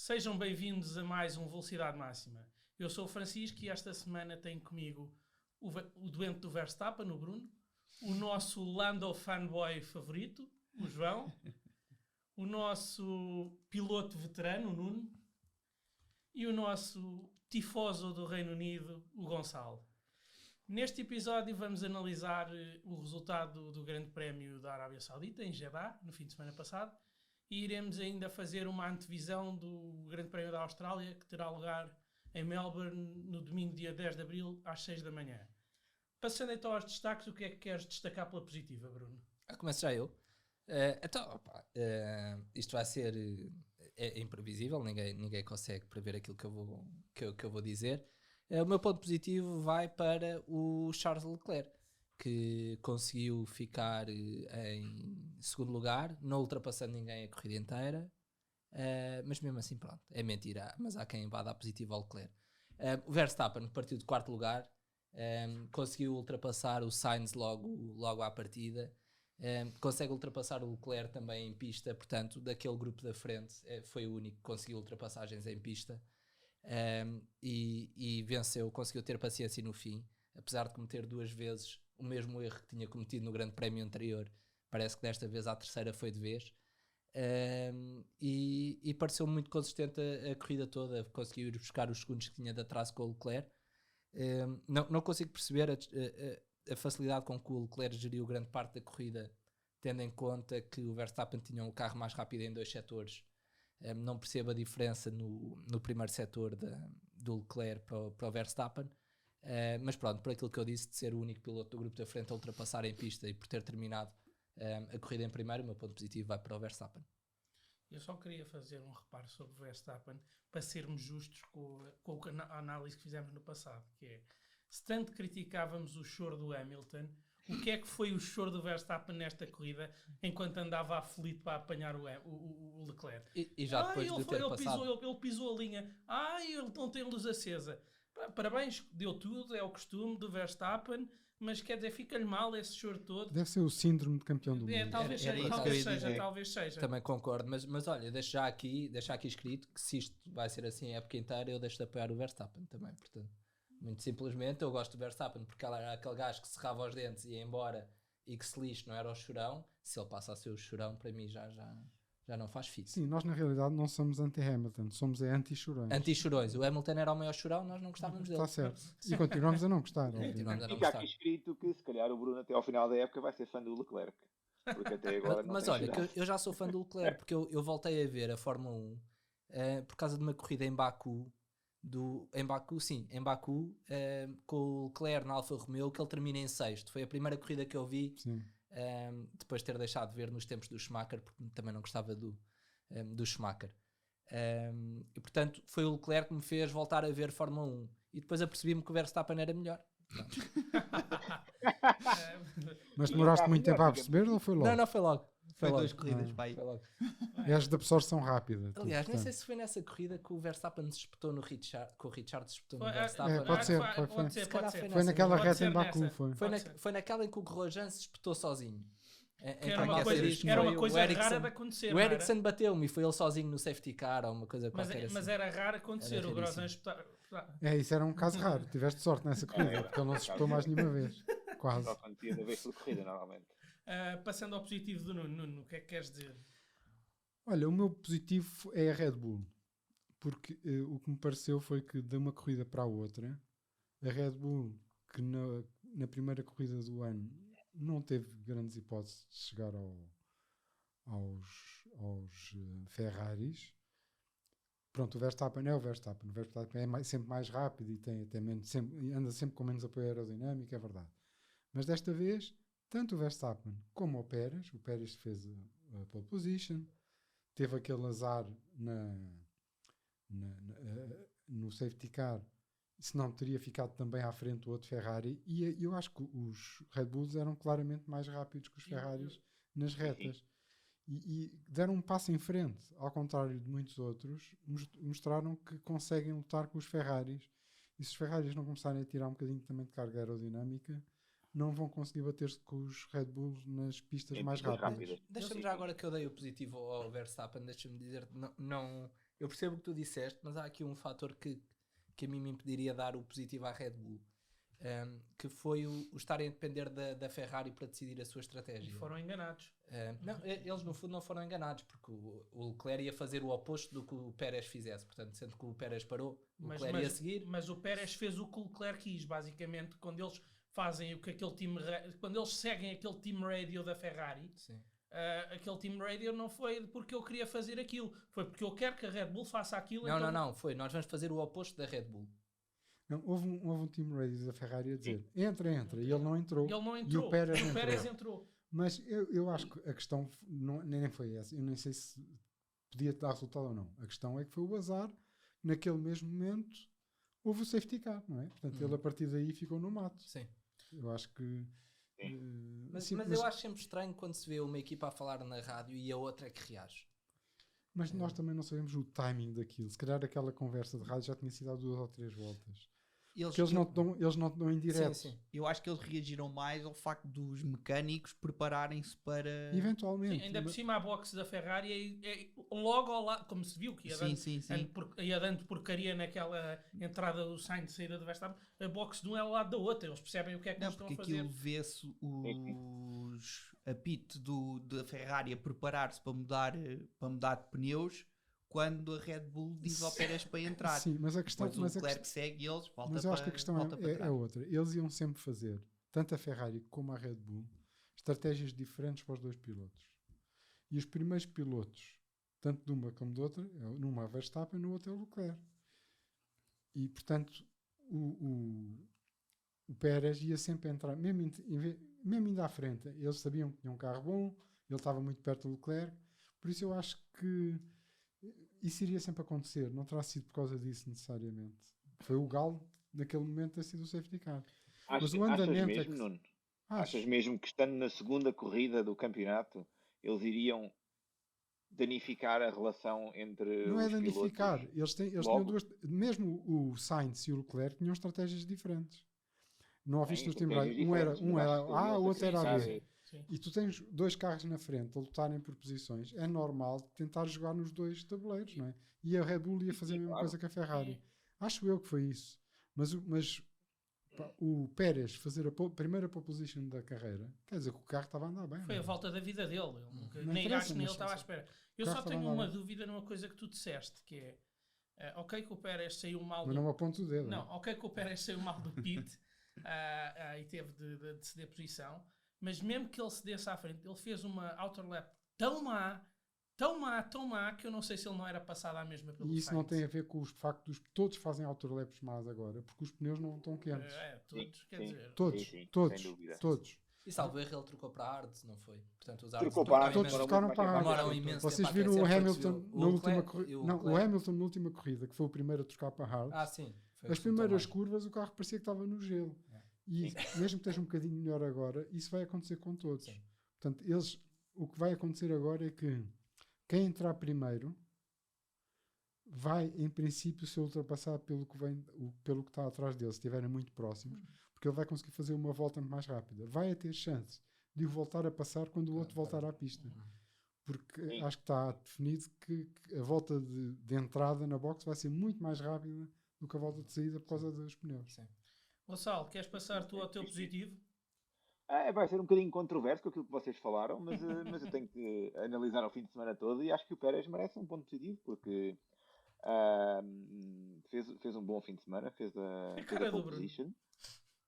Sejam bem-vindos a mais um Velocidade Máxima. Eu sou o Francisco e esta semana tenho comigo o doente do Verstappen, o Bruno, o nosso Lando fanboy favorito, o João, o nosso piloto veterano, o Nuno, e o nosso tifoso do Reino Unido, o Gonçalo. Neste episódio vamos analisar o resultado do Grande Prémio da Arábia Saudita, em Jeddah, no fim de semana passado, e iremos ainda fazer uma antevisão do Grande Prémio da Austrália, que terá lugar em Melbourne no domingo, dia 10 de abril, às 6 da manhã. Passando então aos destaques, o que é que queres destacar pela positiva, Bruno? Começo já eu. Isto vai ser imprevisível, ninguém consegue prever aquilo que eu vou dizer. O meu ponto positivo vai para o Charles Leclerc, que conseguiu ficar em segundo lugar, não ultrapassando ninguém a corrida inteira, mas mesmo assim, pronto, é mentira, mas há quem vá dar positivo ao Leclerc. O Verstappen partiu de quarto lugar, conseguiu ultrapassar o Sainz logo à partida, consegue ultrapassar o Leclerc também em pista, portanto, daquele grupo da frente, foi o único que conseguiu ultrapassagens em pista. E venceu, conseguiu ter paciência no fim, apesar de cometer duas vezes o mesmo erro que tinha cometido no Grande Prémio anterior. Parece que desta vez a terceira foi de vez, e pareceu muito consistente a corrida toda, conseguiu ir buscar os segundos que tinha de atraso com o Leclerc. Não consigo perceber a facilidade com que o Leclerc geriu grande parte da corrida, tendo em conta que o Verstappen tinha um carro mais rápido em dois setores. Não percebo a diferença no primeiro setor do Leclerc para o Verstappen, mas pronto, por aquilo que eu disse de ser o único piloto do grupo da frente a ultrapassar em pista e por ter terminado a corrida em primeiro, o meu ponto positivo vai para o Verstappen. Eu só queria fazer um reparo sobre o Verstappen para sermos justos com a análise que fizemos no passado, que é, se tanto criticávamos o choro do Hamilton, o que é que foi o choro do Verstappen nesta corrida enquanto andava aflito para apanhar o Leclerc? E já depois de ter passado... Ele pisou a linha. Ele não tem luz acesa. Parabéns, deu tudo, é o costume do Verstappen, mas quer dizer, fica-lhe mal esse choro todo. Deve ser o síndrome de campeão do mundo. Talvez seja. Também concordo, mas olha, deixo já aqui escrito que se isto vai ser assim a época inteira, eu deixo de apoiar o Verstappen também, portanto. Muito simplesmente, eu gosto do Verstappen porque ele era aquele gajo que cerrava os dentes e ia embora e que se lixe, não era o chorão. Se ele passa a ser o chorão, para mim já não faz fit. Sim, nós na realidade não somos anti-Hamilton, somos anti-chorões. Anti-chorões. O Hamilton era o maior chorão, nós não gostávamos dele. Está certo. E continuamos a não gostar. Fica aqui escrito que se calhar o Bruno até ao final da época vai ser fã do Leclerc. Porque até agora não mas olha, que eu já sou fã do Leclerc porque eu voltei a ver a Fórmula 1 por causa de uma corrida em Baku. Em Baku, com o Leclerc na Alfa Romeo, que ele termina em sexto. Foi a primeira corrida que eu vi, depois de ter deixado de ver nos tempos do Schumacher, porque também não gostava do Schumacher. E portanto foi o Leclerc que me fez voltar a ver Fórmula 1 e depois apercebi-me que o Verstappen era melhor. Mas demoraste muito tempo a perceber ou foi logo? Não, foi logo. Foi duas corridas, pai. És de absorção rápida. Aliás, nem sei se foi nessa corrida que o Verstappen se espetou no Richard, que o Richard se espetou no Verstappen. Pode ser. Foi naquela reta em Baku. Foi naquela em que o Grosjean se espetou sozinho. Era uma coisa rara de acontecer. O Ericsson bateu-me e foi ele sozinho no safety car ou uma coisa qualquer assim. Mas era raro acontecer, o Grosjean espetar. Isso era um caso raro. Tiveste sorte nessa corrida, porque ele não se espetou mais nenhuma vez. Quase. Só acontecia da vez por corrida, normalmente. Passando ao positivo do Nuno, o que é que queres dizer? Olha, o meu positivo é a Red Bull, porque o que me pareceu foi que de uma corrida para a outra, a Red Bull, que na primeira corrida do ano não teve grandes hipóteses de chegar aos Ferraris. Pronto, o Verstappen é o Verstappen. O Verstappen é sempre mais rápido e tem até menos, anda sempre com menos apoio aerodinâmico, é verdade. Mas desta vez, tanto o Verstappen como o Pérez fez a pole position, teve aquele azar no safety car, senão teria ficado também à frente do outro Ferrari, e eu acho que os Red Bulls eram claramente mais rápidos que os Ferraris nas retas. E deram um passo em frente, ao contrário de muitos outros, mostraram que conseguem lutar com os Ferraris, e se os Ferraris não começarem a tirar um bocadinho também de carga aerodinâmica, não vão conseguir bater-se com os Red Bulls nas pistas mais rápidas. Deixa-me já agora que eu dei o positivo ao Verstappen, deixa-me dizer, não eu percebo o que tu disseste, mas há aqui um fator que a mim me impediria dar o positivo à Red Bull, que foi o estarem a depender da Ferrari para decidir a sua E estratégia. foram enganados. Não, eles no fundo não foram enganados, porque o Leclerc ia fazer o oposto do que o Pérez fizesse, portanto, sendo que o Pérez parou, o Leclerc ia seguir. Mas o Pérez fez o que o Leclerc quis, basicamente, quando eles fazem o que aquele time, quando eles seguem aquele team radio da Ferrari. Sim. Aquele team radio não foi porque eu queria fazer aquilo, foi porque eu quero que a Red Bull faça aquilo. Não, foi, nós vamos fazer o oposto da Red Bull. Não, houve um team radio da Ferrari a dizer entra, e ele não entrou. Ele não entrou. E o Pérez, entrou. Mas eu acho que a questão nem foi essa. Eu nem sei se podia dar resultado ou não. A questão é que foi o azar. Naquele mesmo momento houve o safety car, não é? Portanto, ele a partir daí ficou no mato. Sim. Eu acho que... Mas eu acho sempre estranho quando se vê uma equipa a falar na rádio e a outra é que reage. Mas nós também não sabemos o timing daquilo. Se calhar aquela conversa de rádio já tinha sido há 2 ou 3 voltas. Porque eles não te dão em direto. Sim. Eu acho que eles reagiram mais ao facto dos mecânicos prepararem-se para... Eventualmente. Sim, ainda por cima a box da Ferrari é logo ao lado, como se viu que ia dando porcaria naquela entrada do Sainz de saída do Verstappen, a box de um é ao lado da outra, eles percebem o que é que eles estão a fazer. Porque aquilo vê-se a pit da Ferrari a preparar-se para mudar de pneus, quando a Red Bull diz ao Pérez para entrar. Sim, mas a questão... Depois o Leclerc segue eles, volta mas eu acho que a questão é outra. Eles iam sempre fazer, tanto a Ferrari como a Red Bull, estratégias diferentes para os dois pilotos. E os primeiros pilotos, tanto de uma como de outra, numa é o Verstappen, no outro é o Leclerc. E, portanto, o Pérez ia sempre entrar, mesmo indo à frente. Eles sabiam que tinha um carro bom, ele estava muito perto do Leclerc, por isso eu acho que isso iria sempre acontecer, não terá sido por causa disso necessariamente. Foi o Galo, naquele momento, ter sido o safety car. Mas o andamento achas mesmo, Nuno? Achas mesmo que estando na segunda corrida do campeonato, eles iriam danificar a relação entre não os é danificar, pilotos? eles tinham duas... Mesmo o Sainz e o Leclerc tinham estratégias diferentes. Não ouviste nos team radio? Um era A, o outro era B. Sim. E tu tens 2 carros na frente a lutarem por posições, é normal tentar jogar nos 2 tabuleiros, não é? E a Red Bull ia fazer a mesma coisa que a Ferrari. Acho eu que foi isso. Mas o Pérez fazer a primeira pole position da carreira, quer dizer que o carro estava a andar bem. Foi a volta da vida dele. Nem acho que nem ele estava à espera. Eu só tenho uma dúvida numa coisa que tu disseste, que é ok que o Pérez saiu mal mas não aponto o dedo. Não, ok que o Pérez saiu mal do pit e teve de ceder posição. Mas mesmo que ele se desse à frente, ele fez uma outer lap tão má, que eu não sei se ele não era passado à mesma pelo E isso Sainz. não tem a ver com o facto de todos fazem outer laps más agora, porque os pneus não estão quentes. Todos, quer dizer... Todos. E salvo erro, ele trocou para a Hards, não foi? Portanto, os Trocou para a Hards, todos trocaram para a Hards. Vocês viram o Hamilton na última corrida? Não, o Hamilton na última corrida, que foi o primeiro a trocar para a Hards. Sim. As primeiras curvas o carro parecia que estava no gelo. E mesmo que esteja um bocadinho melhor agora, isso vai acontecer com todos. Sim. Portanto, o que vai acontecer agora é que quem entrar primeiro vai, em princípio, ser ultrapassado pelo que está atrás dele, se estiverem muito próximos, porque ele vai conseguir fazer uma volta mais rápida. Vai ter chance de o voltar a passar quando o outro voltar à pista. Porque acho que está definido que a volta de entrada na box vai ser muito mais rápida do que a volta de saída por causa dos pneus. Sim. Gonçalo, queres passar tu ao teu positivo? Vai ser um bocadinho controverso com aquilo que vocês falaram, mas eu tenho que analisar o fim de semana todo e acho que o Pérez merece um ponto positivo, porque fez um bom fim de semana, fez a pole position.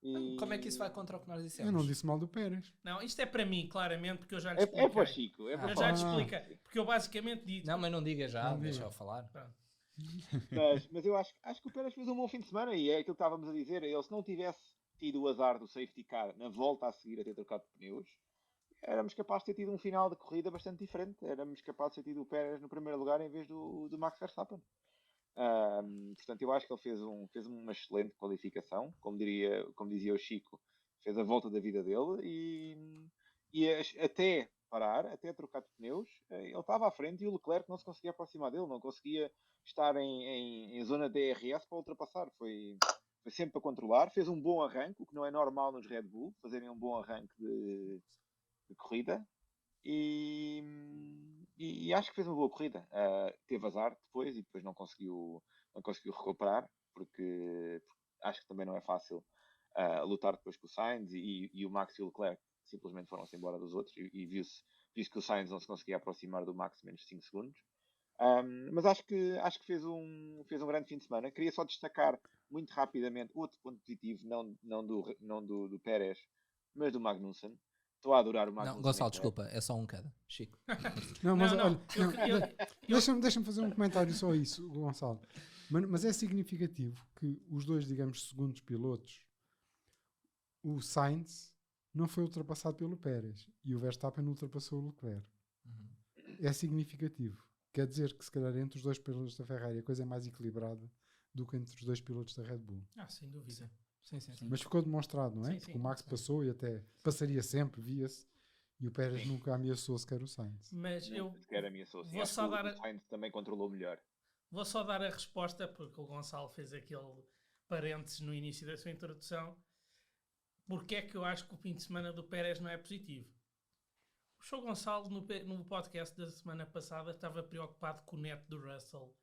E... Como é que isso vai contra o que nós dissemos? Eu não disse mal do Pérez. Não, isto é para mim, claramente, porque eu já lhe expliquei. É para o Chico. Eu já te expliquei, porque eu basicamente disse... Não, mas não diga já, deixa eu falar. Mas eu acho que o Pérez fez um bom fim de semana e é aquilo que estávamos a dizer. Ele, se não tivesse tido o azar do safety car na volta a seguir a ter trocado de pneus, éramos capazes de ter tido um final de corrida bastante diferente. Éramos capazes de ter tido o Pérez no primeiro lugar em vez do Max Verstappen. Portanto, eu acho que ele fez uma excelente qualificação, como dizia o Chico, fez a volta da vida dele e até parar, até trocar de pneus, ele estava à frente e o Leclerc não se conseguia aproximar dele, não conseguia estar em zona DRS para ultrapassar. Foi sempre para controlar, fez um bom arranque, o que não é normal nos Red Bull, fazerem um bom arranque de corrida. E e acho que fez uma boa corrida. Teve azar depois e depois não conseguiu recuperar, porque acho que também não é fácil lutar depois com o Sainz e o Max e o Leclerc simplesmente foram-se embora dos outros e viu-se que o Sainz não se conseguia aproximar do Max menos de 5 segundos. Mas acho que fez um grande fim de semana. Queria só destacar muito rapidamente outro ponto positivo, não do Pérez, mas do Magnussen. Estou a adorar o Magnussen. Não, Gonçalo, desculpa, é só um cada. Chico. Não, mas Não, olha, eu- deixa-me fazer um comentário só a isso, Gonçalo. Mas é significativo que os dois, digamos, segundos pilotos, o Sainz não foi ultrapassado pelo Pérez e o Verstappen ultrapassou o Leclerc. É significativo. Quer dizer que se calhar entre os dois pilotos da Ferrari a coisa é mais equilibrada do que entre os dois pilotos da Red Bull. sem dúvida. Sim. Mas ficou demonstrado, não é? Sim, Porque sim, o Max sim. passou e até passaria sempre, via-se, e o Pérez nunca ameaçou sequer o Sainz. Mas eu Sequer ameaçou. vou só dar o Sainz também controlou melhor. vou só dar a resposta, porque o Gonçalo fez aquele parênteses no início da sua introdução. Porque é que eu acho que o fim de semana do Pérez não é positivo? O João Gonçalo, no podcast da semana passada, estava preocupado com o net do Russell.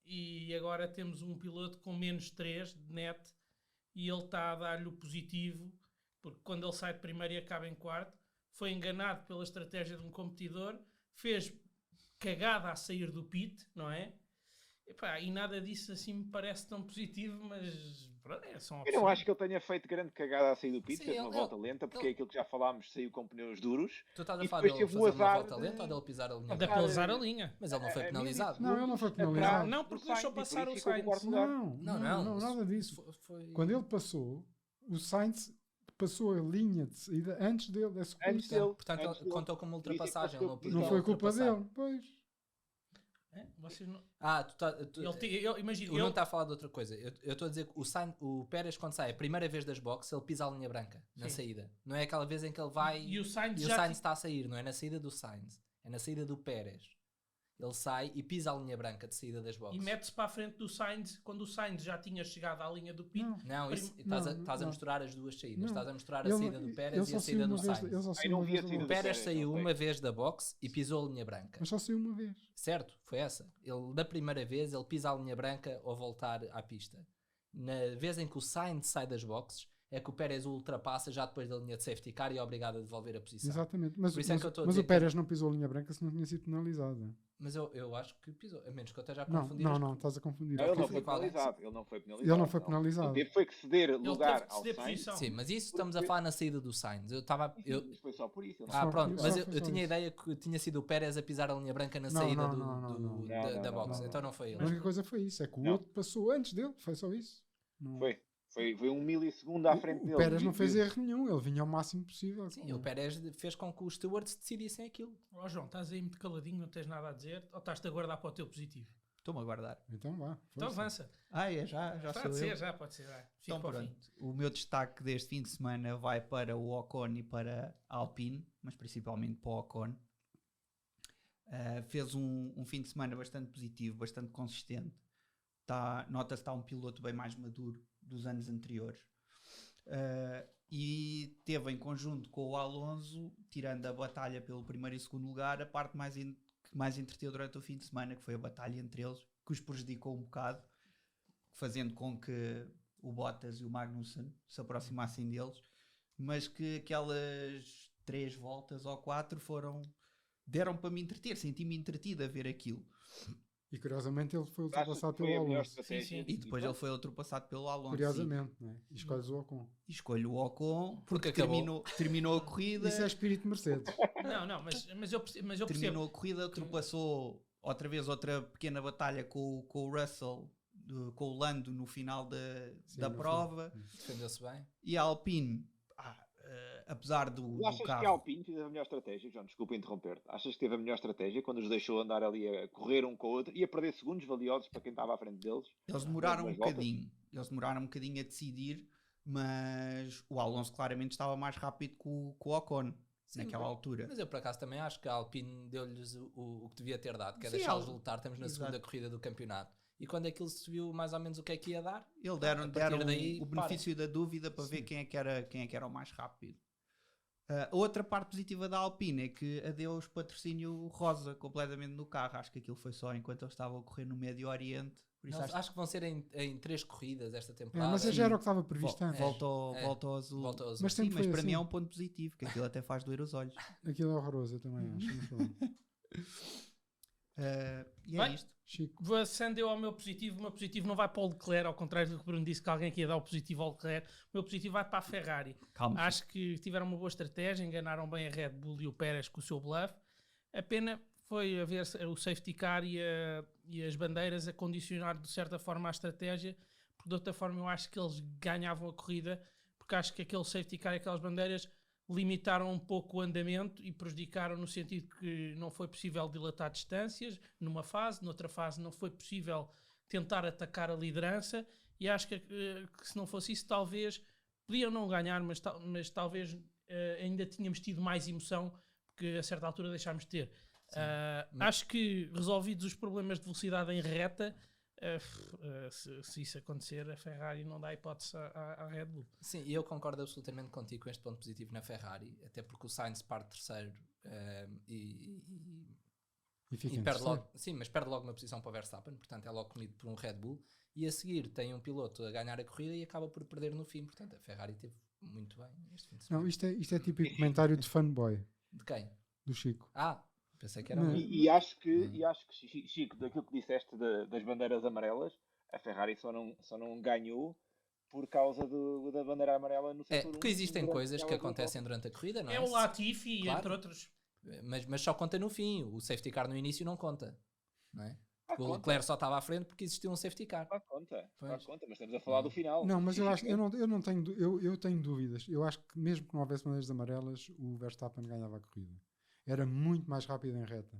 E agora temos um piloto com menos 3 de net e ele está a dar-lhe o positivo, porque quando ele sai de primeiro e acaba em quarto, foi enganado pela estratégia de um competidor, fez cagada a sair do pit, não é? E nada disso assim me parece tão positivo, mas pronto, são Eu opções. não acho que ele tenha feito grande cagada a sair do pit, Sim, fez uma volta lenta, porque é aquilo que já falámos, saiu com pneus duros. Tu estás E a falar depois dele teve fazer o uma azar volta lenta ou dele pisar a linha? Ele deve branca? pisar a linha. Mas ele não foi A penalizado. Não, ele não foi atrás penalizado. Não, do porque Sainz, deixou e por passar isso o ficou com Sainz. quarto lugar. Não, nada disso. Foi... Quando ele passou, o Sainz passou a linha de saída antes dele, é segunda. Antes dele. Portanto, Antes ele dele. contou como Por isso é que ultrapassagem. ele Ele ficou- não Não pisou foi culpa ultrapassar. dele, pois. Vocês não... Imagina, o Nuno está a falar de outra coisa. Eu estou a dizer que o Pérez, quando sai a primeira vez das boxes, ele pisa a linha branca na Sim. saída. Não é aquela vez em que ele vai E o Sainz e o já Sainz está a sair. Não é na saída do Sainz, é na saída do Pérez. Ele sai e pisa a linha branca de saída das e boxes. mete-se para a frente do Sainz quando o Sainz já tinha chegado à linha do pit. Não. Não, isso, Não, estás a não. misturar as duas saídas. Não. Estás a misturar a Ele- saída do ele Pérez e só a saiu saída uma do vez- Sainz. ele só Aí saiu não uma vi vez a da saída O do box. Pérez Pérez, saiu não sei. uma vez da box e pisou a linha branca. Mas só saiu uma vez. Certo, foi essa. Ele, da primeira vez, ele pisa a linha branca ao voltar à pista. Na vez em que o Sainz sai das boxes, é que o Pérez o ultrapassa já depois da linha de safety car e é obrigado a devolver a posição. Exatamente. Mas, Por isso é que eu estou a mas dizer o Pérez não pisou a linha branca se não tinha sido penalizado. Mas eu acho que pisou, a menos que eu esteja a Não, confundir. não, estás a confundir. Não, ele não Porque foi qual é? penalizado. Ele não foi penalizado. Ele não foi penalizado. Ele teve foi que ceder Ele lugar teve que ao ceder Sainz. posição. Sim, mas isso estamos a falar na saída do Sainz. Eu estava. Mas foi só por isso. Ele não Ah, Só- pronto, só mas foi eu só tinha a isso. ideia que tinha sido o Pérez a pisar a linha branca na Não, saída não, não, não, não. da Não, box. não, Então não foi A ele. única coisa foi isso, é que o Não. outro passou antes dele, foi só isso. Não- Foi 1 milissegundo à frente o dele. Pérez não fez erro nenhum, ele vinha ao máximo possível. Sim, o Pérez fez com que os stewards decidissem aquilo. Ó João, estás aí muito caladinho, não tens nada a dizer? Ou estás-te a guardar para o teu positivo? Estou-me a guardar. Então vá. Então força. avança. Já sou Pode ser, eu. já pode ser. Vai. Fica Então para o fim. pronto, o meu destaque deste fim de semana vai para o Ocon e para a Alpine, mas principalmente para o Ocon. Fez um fim de semana bastante positivo, bastante consistente. Nota-se que está um piloto bem mais maduro dos anos anteriores. E teve em conjunto com o Alonso, tirando a batalha pelo primeiro e segundo lugar, a parte que mais entreteu durante o fim de semana, que foi a batalha entre eles, que os prejudicou um bocado, fazendo com que o Bottas e o Magnussen se aproximassem deles, mas que aquelas 3 voltas ou 4 deram para me entreter, senti-me entretido a ver aquilo. E curiosamente ele foi Achas que ultrapassado foi pelo a melhor Alonso. estratégia? Sim, E depois ele foi ultrapassado pelo Alonso. Curiosamente, não é? E escolhes o Ocon. E escolho o Ocon Porque porque acabou. terminou a corrida. Isso é espírito Mercedes. Não, mas eu percebo. Terminou a corrida, ultrapassou outra vez outra pequena batalha com o Russell, com o Lando no final Sim, da no prova. fim. Defendeu-se bem. E a Alpine, apesar do Tu achas que a carro... Alpine fez a melhor estratégia, João? Desculpa interromper-te. Achas que teve a melhor estratégia quando os deixou andar ali a correr um com o outro e a perder segundos valiosos para quem estava à frente deles? Eles demoraram um Nas voltas? bocadinho. Eles demoraram um bocadinho a decidir, mas o Alonso claramente estava mais rápido que o Ocon Sim, naquela altura. Mas eu por acaso também acho que a Alpine deu-lhes o que devia ter dado, que é Sim, deixá-los ela- lutar. Estamos na Exato. segunda corrida do campeonato. E quando aquilo se viu mais ou menos o que é que ia dar, Eles a partir deram daí, o benefício da dúvida para ver quem é que era o mais rápido. A outra parte positiva da Alpine é que adeus patrocínio rosa completamente no carro. Acho que aquilo foi só enquanto eles estavam a correr no Médio Oriente. Por isso Acho que vão ser em 3 corridas esta É, temporada. mas já era o que estava previsto antes. volta ao azul. Volta ao azul. Mas Sim, sempre mas foi para assim. mim é um ponto positivo, que aquilo até faz doer os olhos. Aquilo é horroroso, eu também acho. Mas pronto. E é Bem, isto. Chico, Passando eu ao meu positivo, o meu positivo não vai para o Leclerc, ao contrário do que o Bruno disse que alguém aqui ia dar o positivo ao Leclerc. O meu positivo vai para a Ferrari. Calma. Acho que tiveram uma boa estratégia, enganaram bem a Red Bull e o Pérez com o seu bluff. A pena foi a ver o safety car e as bandeiras a condicionar de certa forma a estratégia, porque de outra forma eu acho que eles ganhavam a corrida, porque acho que aquele safety car e aquelas bandeiras limitaram um pouco o andamento e prejudicaram no sentido que não foi possível dilatar distâncias numa fase, noutra fase não foi possível tentar atacar a liderança, e acho que se não fosse isso talvez podiam não ganhar, mas talvez ainda tínhamos tido mais emoção, porque a certa altura deixámos de ter. Acho que resolvidos os problemas de velocidade em reta, se isso acontecer, a Ferrari não dá hipótese à Red Bull. Sim, e eu concordo absolutamente contigo com este ponto positivo na Ferrari, até porque o Sainz parte terceiro e fica e em perde terceiro. logo, sim, mas perde logo uma posição para o Verstappen, portanto é logo comido por um Red Bull, e a seguir tem um piloto a ganhar a corrida e acaba por perder no fim, portanto a Ferrari teve muito bem este fim de semana. Não, isto é típico comentário de fanboy De quem? do Chico. Pensei que era Não. um. E acho que, Chico, daquilo que disseste das bandeiras amarelas, a Ferrari só não ganhou por causa da bandeira amarela no setor 1. Porque existem durante coisas que aquelas duas acontecem durante a corrida, não é? É o Latifi, Claro. entre outros. Mas só conta no fim, o safety car no início não conta, não é? voltas. O Leclerc só estava à frente porque existiu um safety car. Conta, Pois. mas estamos a falar do final. Não, mas eu acho, eu não tenho, eu tenho dúvidas. Eu acho que mesmo que não houvesse bandeiras amarelas, o Verstappen ganhava a corrida. Era muito mais rápido em reta.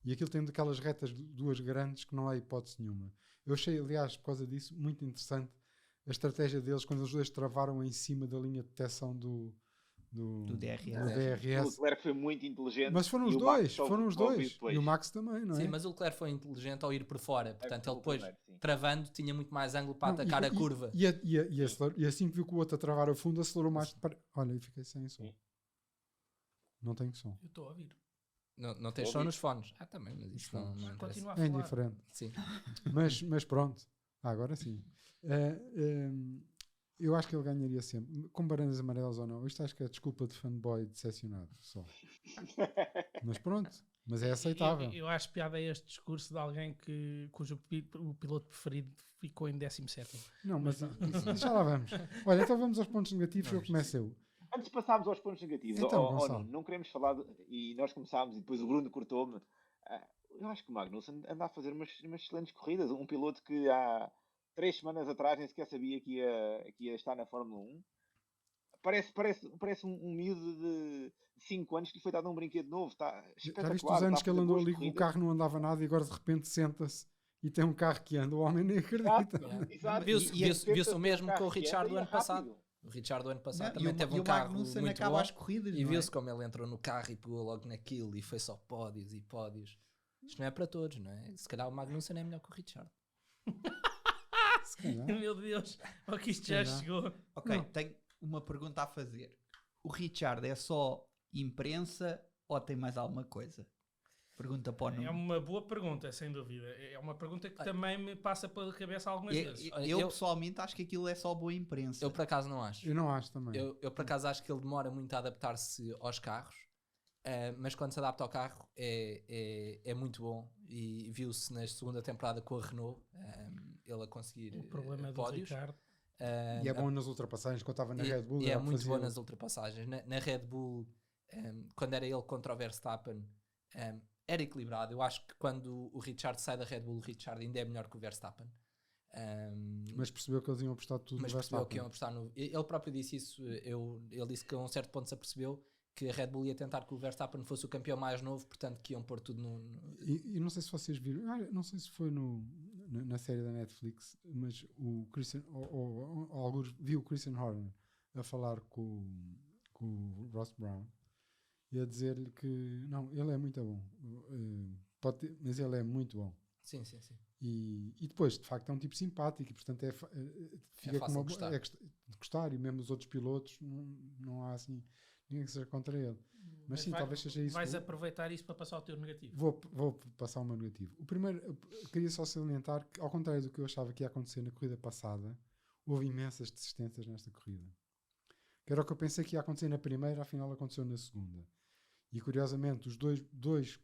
E aquilo tem daquelas retas duas grandes que não há hipótese nenhuma. Eu achei, aliás, por causa disso, muito interessante a estratégia deles quando os dois travaram em cima da linha de detecção do DRS. O Leclerc foi muito inteligente. Mas foram os e o Max dois, só foram os ouviu dois. depois. E o Max também, não é? Sim, mas o Leclerc foi inteligente ao ir por fora, portanto ele depois, primeiro, sim. travando, tinha muito mais ângulo para Não, atacar a curva. E assim que viu que o outro a travar a fundo, acelerou mais. Olha, eu fiquei sem som. Sim. Não tenho som. Eu estou a ouvir. Não tens Estou a som ouvir. nos fones. Também, mas isso não interessa. Continua a É falar. indiferente. Sim. Mas pronto. Agora sim. Eu acho que ele ganharia sempre. Com bandeiras amarelas ou não. Isto acho que é desculpa de fanboy decepcionado. Só. Mas pronto. Mas é aceitável. Eu acho piada a este discurso de alguém cujo o piloto preferido ficou em 17º. Não, mas isso já lá vamos. Olha, então vamos aos pontos negativos. Eu começo eu. Antes de passarmos aos pontos negativos, Então, Gonçalo. não queremos falar, e nós começámos e depois o Bruno cortou-me. Eu acho que o Magnussen anda a fazer umas excelentes corridas. Um piloto que há 3 semanas atrás nem sequer sabia que ia estar na Fórmula 1. Parece um miúdo de 5 anos que lhe foi dado um brinquedo novo. Está espetacular. Já viste os anos que ele andou ali, com o carro não andava nada e agora de repente senta-se e tem um carro que anda. O homem nem acredita. Exato. Viu-se o mesmo com o Richard do ano rápido. passado. O Richard do ano passado Não, também teve um o carro Magnussen muito acaba bom. as corridas, E não é? viu-se como ele entrou no carro e pegou logo naquilo e foi só pódios e pódios. Isto não é para todos, não é? Se calhar o Magnussen é melhor que o Richard. Se calhar. Meu Deus, o que isto já calhar. chegou. Ok, Não. tenho uma pergunta a fazer. O Richard é só imprensa ou tem mais alguma coisa? Pergunta para o É Nuno. uma boa pergunta, sem dúvida. É uma pergunta que também me passa pela cabeça algumas vezes. Eu pessoalmente acho que aquilo é só boa imprensa. Eu por acaso não acho. Eu não acho também. Eu por acaso acho que ele demora muito a adaptar-se aos carros, mas quando se adapta ao carro é muito bom. E viu-se na segunda temporada com a Renault, ele a conseguir O problema do pódios. Ricardo. E é bom nas ultrapassagens, quando estava na Red Bull. E é ele muito fazia- bom nas ultrapassagens. Na Red Bull, quando era ele contra o Verstappen, era equilibrado. Eu acho que quando o Richard sai da Red Bull, o Richard ainda é melhor que o Verstappen. Mas percebeu que eles iam apostar tudo Mas no percebeu Verstappen. que iam apostar no. Ele próprio disse isso. Ele disse que a um certo ponto se apercebeu que a Red Bull ia tentar que o Verstappen fosse o campeão mais novo, portanto que iam pôr tudo no. E não sei se vocês viram, não sei se foi na série da Netflix, mas o Christian, ou alguns viu o Christian Horner a falar com o Ross Brown e a dizer-lhe que não, ele é muito bom, mas ele é muito bom. Sim. E depois, de facto, é um tipo simpático e, portanto, fica fácil com gostar. de gostar. E mesmo os outros pilotos, não há assim Ninguém que seja contra ele. Mas sim, talvez seja isso. Vais aproveitar isso para passar o teu negativo. Vou passar o meu negativo. O primeiro, eu queria só salientar que, ao contrário do que eu achava que ia acontecer na corrida passada, houve imensas desistências nesta corrida. Que era o que eu pensei que ia acontecer na primeira, afinal aconteceu na segunda. E curiosamente, os dois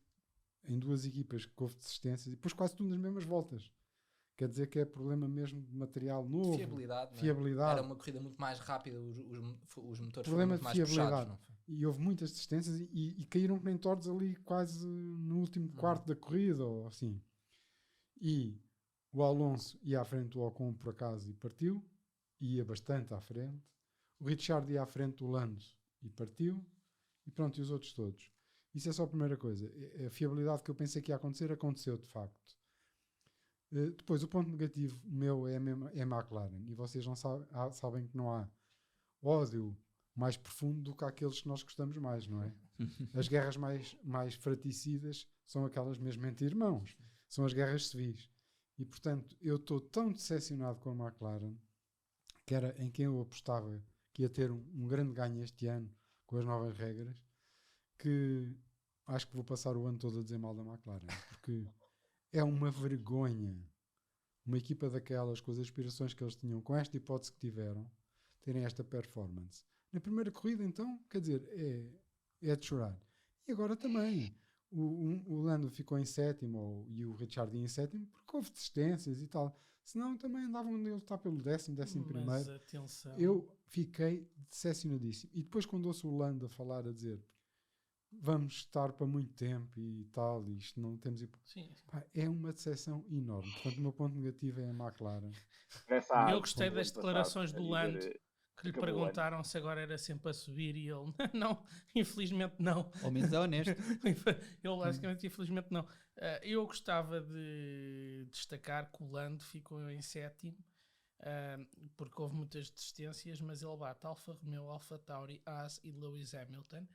em duas equipas que houve desistências, e depois quase tudo nas mesmas voltas. Quer dizer que é problema mesmo de material novo. Fiabilidade, não é? Fiabilidade. Era uma corrida muito mais rápida, os motores Problema foram muito de mais fiabilidade. puxados, não foi? E houve muitas desistências e caíram que nem tortos ali quase no último quarto da corrida ou assim. E o Alonso ia à frente do Ocon por acaso e partiu, ia bastante à frente. O Richard ia à frente do Lando e partiu. E pronto, e os outros todos. Isso é só a primeira coisa. A fiabilidade que eu pensei que ia acontecer, aconteceu de facto. Depois, o ponto negativo meu é a McLaren. E vocês não sabem que não há ódio mais profundo do que aqueles que nós gostamos mais, não é? As guerras mais fraticidas são aquelas mesmo entre irmãos. São as guerras civis. E, portanto, eu estou tão decepcionado com a McLaren, que era em quem eu apostava que ia ter um grande ganho este ano com as novas regras, que acho que vou passar o ano todo a dizer mal da McLaren, porque é uma vergonha uma equipa daquelas, com as aspirações que eles tinham, com esta hipótese que tiveram, terem esta performance. Na primeira corrida, então, quer dizer, é de chorar. E agora também. O Lando ficou em sétimo e o Richard em sétimo porque houve desistências e tal. Senão também andavam a lutar pelo décimo primeiro. Mas atenção. Eu fiquei decepcionadíssimo. E depois quando ouço o Lando a falar, a dizer vamos estar para muito tempo e tal, e isto não temos... Sim. Pá, é uma decepção enorme. Portanto, o meu ponto negativo é a McLaren. Eu gostei das declarações do Lando, que lhe perguntaram se agora era sempre a subir e ele, não, infelizmente não. Ao menos é honesto. Ele basicamente, infelizmente não. Eu gostava de destacar que o Lando ficou em sétimo, porque houve muitas desistências, mas ele bate Alfa Romeo, Alfa Tauri, Haas e Lewis Hamilton.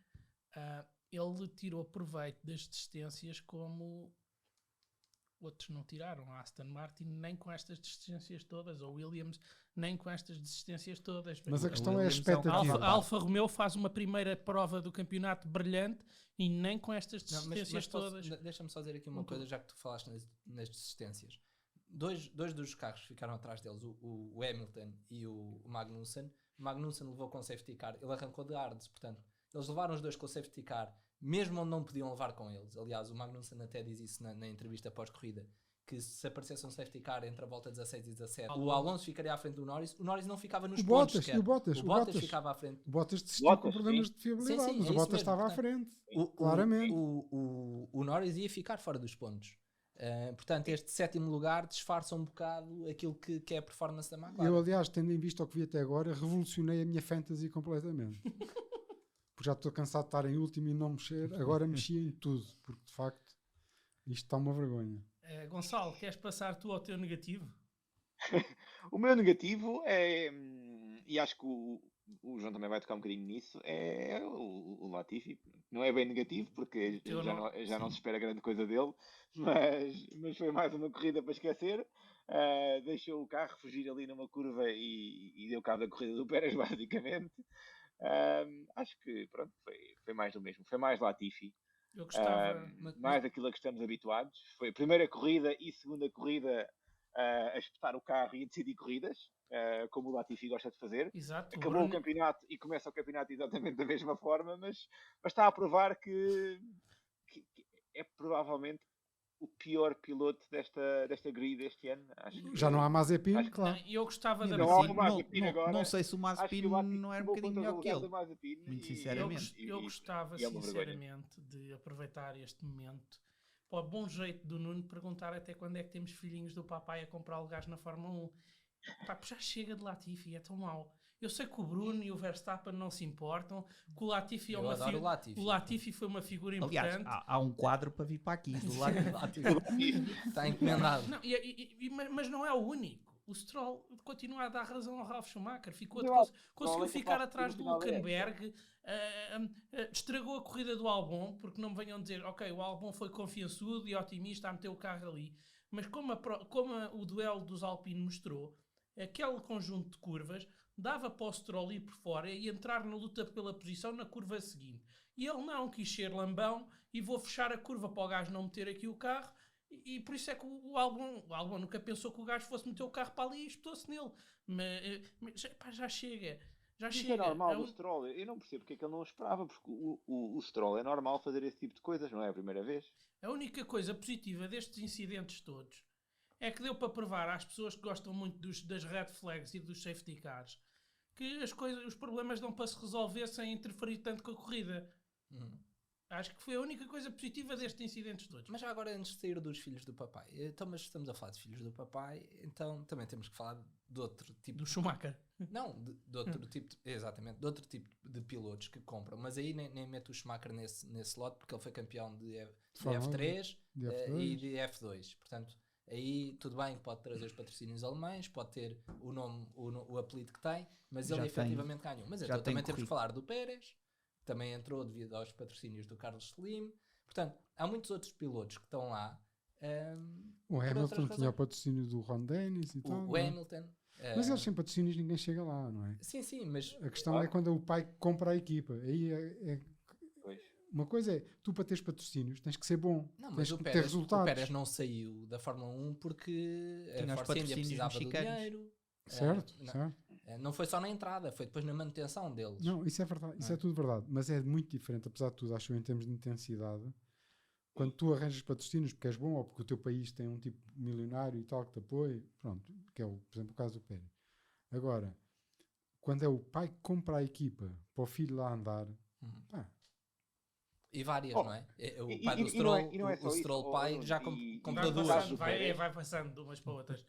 Ele tirou proveito das desistências como outros não tiraram. A Aston Martin nem com estas desistências todas, ou Williams nem com estas desistências todas. Mas a questão é a expectativa. A Alfa Romeo faz uma primeira prova do campeonato brilhante e nem com estas desistências todas. Deixa-me só dizer aqui uma coisa, já que tu falaste nas desistências. Dois dos carros ficaram atrás deles, o Hamilton e o Magnussen. O Magnussen levou com o safety car, ele arrancou de hards, portanto, eles levaram os dois com o safety car, mesmo onde não podiam levar com eles. Aliás, o Magnussen até diz isso na entrevista pós-corrida, que se aparecesse um safety car entre a volta 16 e 17, o Alonso ficaria à frente do Norris. O Norris não ficava nos pontos sequer. O Bottas ficava à frente. O Bottas desistiu com problemas de fiabilidade, sim, mas o Bottas estava à frente, claramente. O Norris ia ficar fora dos pontos. Portanto, este sétimo lugar disfarça um bocado aquilo que é a performance da McLaren. Eu, aliás, tendo em vista o que vi até agora, revolucionei a minha fantasy completamente. Porque já estou cansado de estar em último e não mexer. Agora mexi em tudo, porque de facto isto está uma vergonha. Gonçalo, queres passar tu ao teu negativo? O meu negativo é, e acho que o João também vai tocar um bocadinho nisso, é o Latifi. Não é bem negativo, porque já não se espera grande coisa dele, mas foi mais uma corrida para esquecer. Deixou o carro fugir ali numa curva e deu cabo da corrida do Pérez, basicamente. Acho que pronto, foi mais do mesmo. Foi mais Latifi. Eu gostava... mais aquilo a que estamos habituados. Foi a primeira corrida e segunda corrida a espetar o carro e a decidir corridas, como o Latifi gosta de fazer. Exato, acabou o campeonato e começa o campeonato exatamente da mesma forma, mas está a provar que é provavelmente o pior piloto desta grid este ano. Acho que, já não há Mazepin, claro. Eu gostava da não sei se o Mazepin não era um bocadinho melhor que ele. Muito sinceramente. Eu gostava sinceramente de aproveitar este momento para o bom jeito do Nuno perguntar até quando é que temos filhinhos do papai a comprar lugares na Fórmula 1. Pá, já chega de Latifi, é tão mau. Eu sei que o Bruno e o Verstappen não se importam, que o Latifi o Latifi foi uma figura importante. Aliás, há um quadro para vir para aqui do Latifi. Está encomendado. Não, mas não é o único. O Stroll continua a dar razão ao Ralf Schumacher. Conseguiu ficar atrás do Hülkenberg, estragou a corrida do Albon, porque não me venham dizer, ok, o Albon foi confiançudo e otimista a meter o carro ali. Mas como o duelo dos Alpine mostrou, aquele conjunto de curvas dava para o Stroll ir por fora e entrar na luta pela posição na curva seguinte. E ele não quis ser lambão e vou fechar a curva para o gajo não meter aqui o carro. E por isso é que o Albon nunca pensou que o gajo fosse meter o carro para ali e espetou-se nele. Mas pá, já chega. Já Isso chega. é normal É do um- Stroll. Eu não percebo porque é que ele não esperava, porque o Stroll é normal fazer esse tipo de coisas, não é a primeira vez. A única coisa positiva destes incidentes todos é que deu para provar às pessoas que gostam muito das red flags e dos safety cars que os problemas dão para se resolver sem interferir tanto com a corrida. Acho que foi a única coisa positiva destes incidentes todos. Mas já agora, antes de sair dos filhos do papai, então, mas estamos a falar de filhos do papai, então também temos que falar de outro tipo Do Schumacher. Não, de outro tipo, exatamente, de outro tipo de pilotos que compram, mas aí nem meto o Schumacher nesse lote porque ele foi campeão de Fórmula F3 de e F2. de F2, portanto, aí tudo bem que pode trazer os patrocínios alemães, pode ter o nome, o apelido que tem, mas Já ele tem- efetivamente ganhou. Mas já então tem também temos que currículo. falar do Pérez, também entrou devido aos patrocínios do Carlos Slim, portanto, há muitos outros pilotos que estão lá. O por Hamilton outras tinha o razões. patrocínio do Ron Dennis e tal. O não é? Hamilton. Mas eles sem patrocínios ninguém chega lá, não é? Sim, mas A questão Claro. é quando o pai compra a equipa. Aí é Pois. uma coisa é, tu para teres patrocínios tens que ser bom, não, tens mas que ter o resultados. Pérez não saiu da Fórmula 1 porque Tinha a os Force India patrocínios precisava do mexicanos. dinheiro. Certo, não, certo. não foi só na entrada, foi depois na manutenção deles. Não, isso é verdade, isso é tudo verdade, mas é muito diferente, apesar de tudo, acho eu, em termos de intensidade. Quando tu arranjas patrocínios porque és bom ou porque o teu país tem um tipo milionário e tal que te apoia, pronto, que é, por exemplo, o caso do Pérez. Agora, quando é o pai que compra a equipa para o filho lá andar, pá, E várias, Oh, não é? O e- pai do e Stroll, não é só o isso, Stroll oh, pai Nuno, já e- comprou e- duas. caso do Pérez. Vai passando de umas para outras.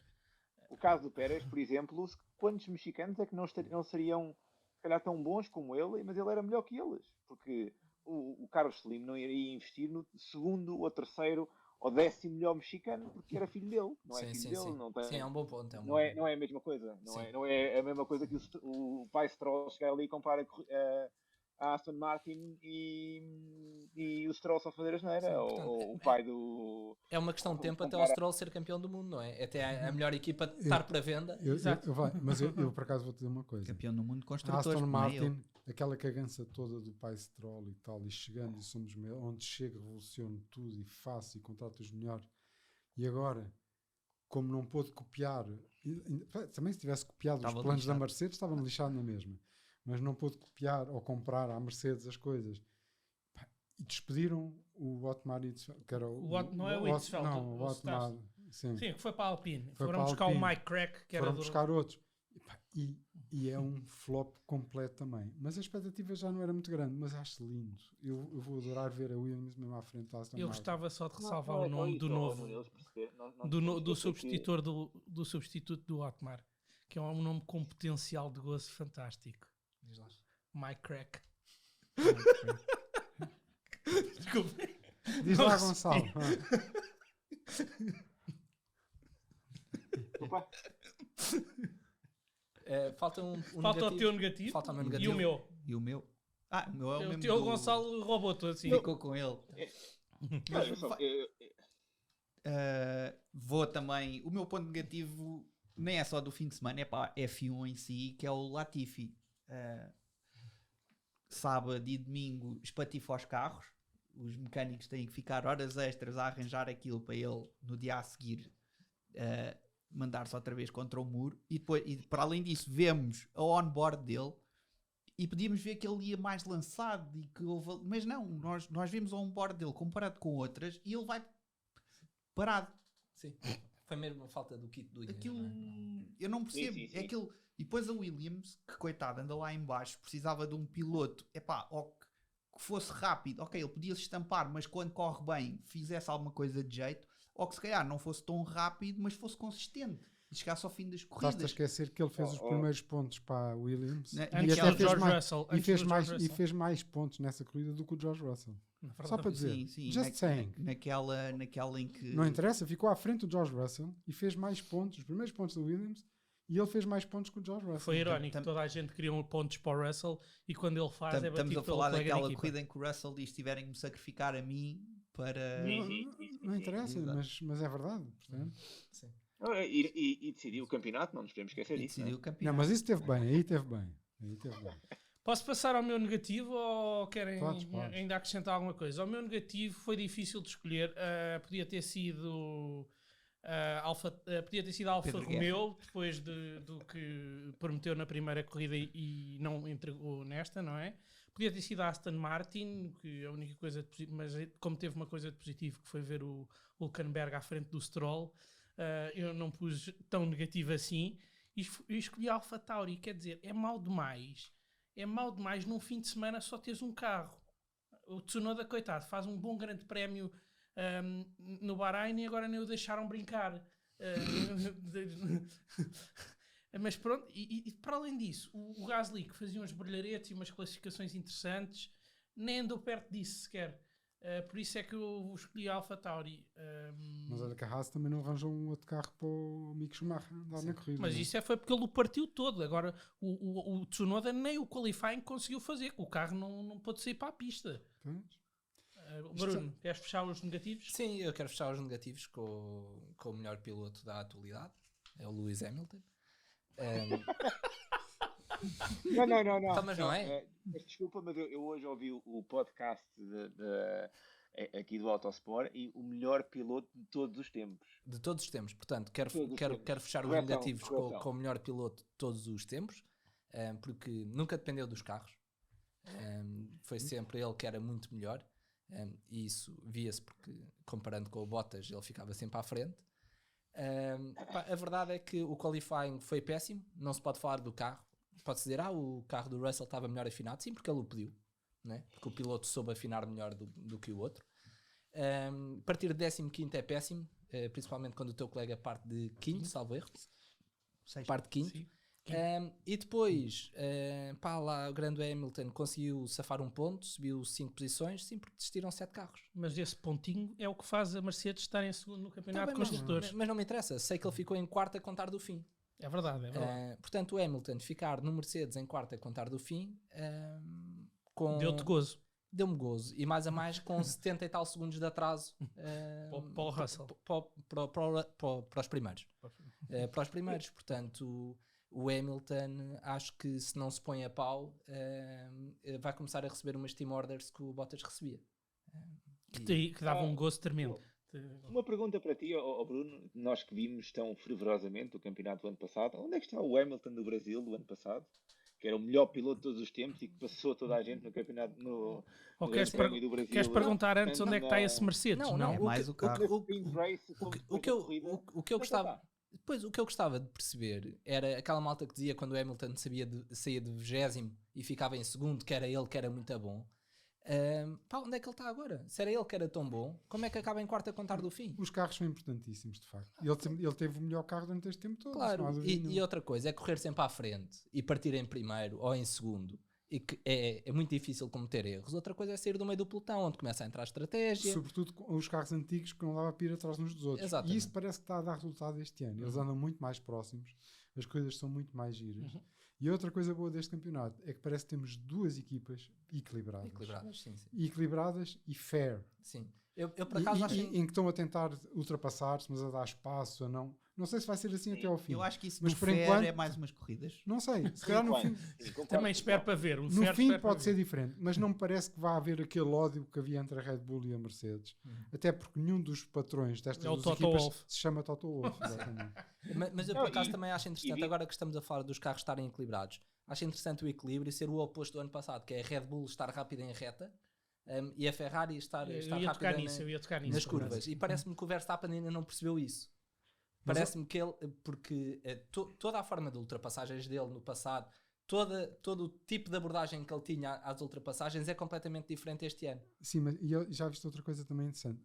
O caso do Pérez, por exemplo, quantos mexicanos é que não seriam, se calhar, tão bons como ele, mas ele era melhor que eles? Porque o Carlos Slim não iria investir no segundo ou terceiro ou 10º melhor mexicano porque era filho dele. Não é filho dele, não tem. Sim, é um bom ponto. Não é a mesma coisa. Não é a mesma coisa que o pai Stroll chegar ali e comprar a Aston Martin e o Stroll só fazer a geneira. Sim, Ou portanto, o pai do. É uma questão de tempo até o Compara- Stroll ser campeão do mundo, não é? Até a melhor equipa estar para venda. mas eu por acaso vou te dizer uma coisa. Campeão do mundo de A construtores. Aston como é ele. Martin, aquela cagança toda do pai Stroll e tal, e chegando e somos onde chega, revoluciono tudo e faço e contrato os melhores. E agora, como não pôde copiar, também se tivesse copiado Estava os planos da lixado. Mercedes, estava lixado na mesma. Mas não pôde copiar ou comprar à Mercedes as coisas. Pá, e despediram o Otmar Hitzfeld, que era Não é o Hitzfeld, não, o o Otmar, sim. Sim, que foi para a Alpine. Foi Foram para a buscar Alpine. o Mike Crack, que era Foram do... buscar outros. E é um flop completo também. Mas a expectativa já não era muito grande, mas acho lindo. Eu vou adorar ver a Williams mesmo à frente da Aston Eu Martin. gostava só de ressalvar Não é o só nome isso, do ó, novo, Nuno, eles perceberam, não do temos que esquecer do substituto do Otmar, que é um nome com potencial de gozo fantástico. Diz lá. Mike Crack. Desculpem. Diz Não lá, resisti. Gonçalo. Opa, Falta um Falta o teu negativo Falta o meu e negativo. o meu. E o meu? O meu é o O mesmo. teu do- Gonçalo roubou tudo assim. Ficou com ele. não, Vou também. O meu ponto negativo nem é só do fim de semana, é para a F1 em si, que é o Latifi. Sábado e domingo espatifa os carros. Os mecânicos têm que ficar horas extras a arranjar aquilo para ele no dia a seguir mandar-se outra vez contra o muro. E depois, e para além disso, vemos a on-board dele e podíamos ver que ele ia mais lançado e que houve, mas não, nós vimos a on-board dele comparado com outras e ele vai parado. Sim. Foi mesmo a falta do kit do Aquilo não é? eu não percebo. Sim. É aquilo. E depois a Williams, que coitado, anda lá em baixo, precisava de um piloto, ou que fosse rápido, ok, ele podia se estampar, mas quando corre bem, fizesse alguma coisa de jeito, ou que se calhar não fosse tão rápido, mas fosse consistente e chegasse ao fim das Estás-te a corridas. esquecer que ele fez os primeiros pontos para a Williams Né, e Antes até do fez George mais, Russell. e Antes fez do mais, George e Russell. fez mais pontos nessa corrida do que o George Russell. Na verdade, Só para dizer. Sim, sim. Just saying. Naquela em que. Não interessa, ficou à frente do George Russell e fez mais pontos, os primeiros pontos do Williams, e ele fez mais pontos que o George Russell. Foi irónico, Tam- toda a gente queria pontos para o Russell e quando ele faz é Estamos batido a pelo falar colega daquela de equipa. corrida em que o Russell diz: tiverem que me sacrificar a mim para. Não, Sim. não interessa, Exato. mas é verdade. Portanto, E decidiu o campeonato, não nos podemos esquecer E disso. decidiu o Não, campeão. mas isso teve bem, aí teve bem. Aí teve bem. Posso passar ao meu negativo ou querem Podes. ainda acrescentar alguma coisa? O meu negativo foi difícil de escolher. Podia ter sido podia ter sido Alfa Pedro Romeo, depois do que prometeu na primeira corrida e não entregou nesta, não é? Podia ter sido Aston Martin, que a única coisa de positivo, mas como teve uma coisa de positivo que foi ver o Hülkenberg à frente do Stroll, eu não pus tão negativo assim e escolhi a Alfa Tauri. Quer dizer, é mau demais num fim de semana só teres um carro. O Tsunoda, coitado, faz um bom grande prémio no Bahrein e agora nem o deixaram brincar. Mas pronto, e para além disso, o Gasly, que fazia uns brilharetes e umas classificações interessantes, nem andou perto disso sequer. Por isso é que eu escolhi a Alfa Tauri. Mas olha que a Haas também não arranjou um outro carro para o Mick Schumacher andar na corrida. Mas não é? isso foi porque ele o partiu todo. Agora o Tsunoda nem o qualifying conseguiu fazer. O carro não pôde sair para a pista. Pois. Bruno, queres fechar os negativos? Sim, eu quero fechar os negativos com o melhor piloto da atualidade, é o Lewis Hamilton. Não. Então, mas não é? Desculpa, mas eu hoje ouvi o podcast aqui do Autosport e o melhor piloto de todos os tempos. De todos os tempos, portanto, quero fechar os Correção, negativos correção. com o melhor piloto de todos os tempos, porque nunca dependeu dos carros, foi sempre ele que era muito melhor, e isso via-se porque, comparando com o Bottas, ele ficava sempre à frente. A verdade é que o qualifying foi péssimo, não se pode falar do carro. Pode-se dizer, o carro do Russell estava melhor afinado, sim, porque ele o pediu, né? Porque o piloto soube afinar melhor do que o outro. Partir de 15º é péssimo, principalmente quando o teu colega parte de 5º, salvo erro, parte de 5º. E depois, lá o grande Hamilton conseguiu safar um ponto, subiu 5 posições, sim, porque desistiram 7 carros. Mas esse pontinho é o que faz a Mercedes estar em segundo no campeonato Tá de bem, construtores. mas não me interessa, sei que ele ficou em quarto a contar do fim. É verdade, é verdade. Portanto, o Hamilton ficar no Mercedes em quarto a contar do fim, Deu-te gozo. deu-me gozo, e mais a mais com 70 e tal segundos de atraso Para o Russell. para os primeiros. Para os primeiros, portanto, o Hamilton, acho que se não se põe a pau, vai começar a receber umas team orders que o Bottas recebia. Que dava um gozo tremendo. Uma pergunta para ti, Bruno, nós que vimos tão fervorosamente o campeonato do ano passado, onde é que está o Hamilton do Brasil do ano passado? Que era o melhor piloto de todos os tempos e que passou toda a gente no campeonato Ou no queres, Grande Prémio do Brasil. queres perguntar antes onde é que está esse Mercedes? Não, É mais o carro. O que eu gostava... Depois, o que eu gostava de perceber era aquela malta que dizia quando o Hamilton saía de 20º e ficava em segundo, que era ele que era muito bom. Onde é que ele está agora? Se era ele que era tão bom, como é que acaba em quarto a contar do fim? Os carros são importantíssimos, de facto. Ele teve o melhor carro durante este tempo todo. Claro, não há dúvida e nenhuma. outra coisa é correr sempre à frente e partir em primeiro ou em segundo, e que é muito difícil cometer erros. Outra coisa é sair do meio do pelotão, onde começa a entrar a estratégia. Sobretudo com os carros antigos que não dava para ir atrás uns dos outros. Exatamente. E isso parece que está a dar resultado este ano. Eles andam muito mais próximos, as coisas são muito mais giras. E outra coisa boa deste campeonato é que parece que temos duas equipas equilibradas. Equilibradas e fair. Sim. Eu por acaso acho em que estão a tentar ultrapassar-se, mas a dar espaço ou não. Não sei se vai ser assim até ao fim. Eu acho que isso Mas no por fair enquanto- é mais umas corridas. Não sei, se calhar no fim, Também espero para ver. no fim pode ser diferente, mas não me parece que vá haver aquele ódio que havia entre a Red Bull e a Mercedes. Até porque nenhum dos patrões destas É o duas Toto equipas Wolff. se chama Toto Wolff. Exatamente. Mas eu Não, por acaso e- também acho interessante, agora que estamos a falar dos carros estarem equilibrados, acho interessante o equilíbrio ser o oposto do ano passado, que é a Red Bull estar rápida em reta e a Ferrari estar Eu ia rápida tocar nisso, eu ia tocar nisso. nas por acaso. curvas. E parece-me que o Verstappen ainda não percebeu isso. Mas Parece-me que ele, porque toda a forma de ultrapassagens dele no passado, todo o tipo de abordagem que ele tinha às ultrapassagens é completamente diferente este ano. Sim, mas já viste outra coisa também interessante.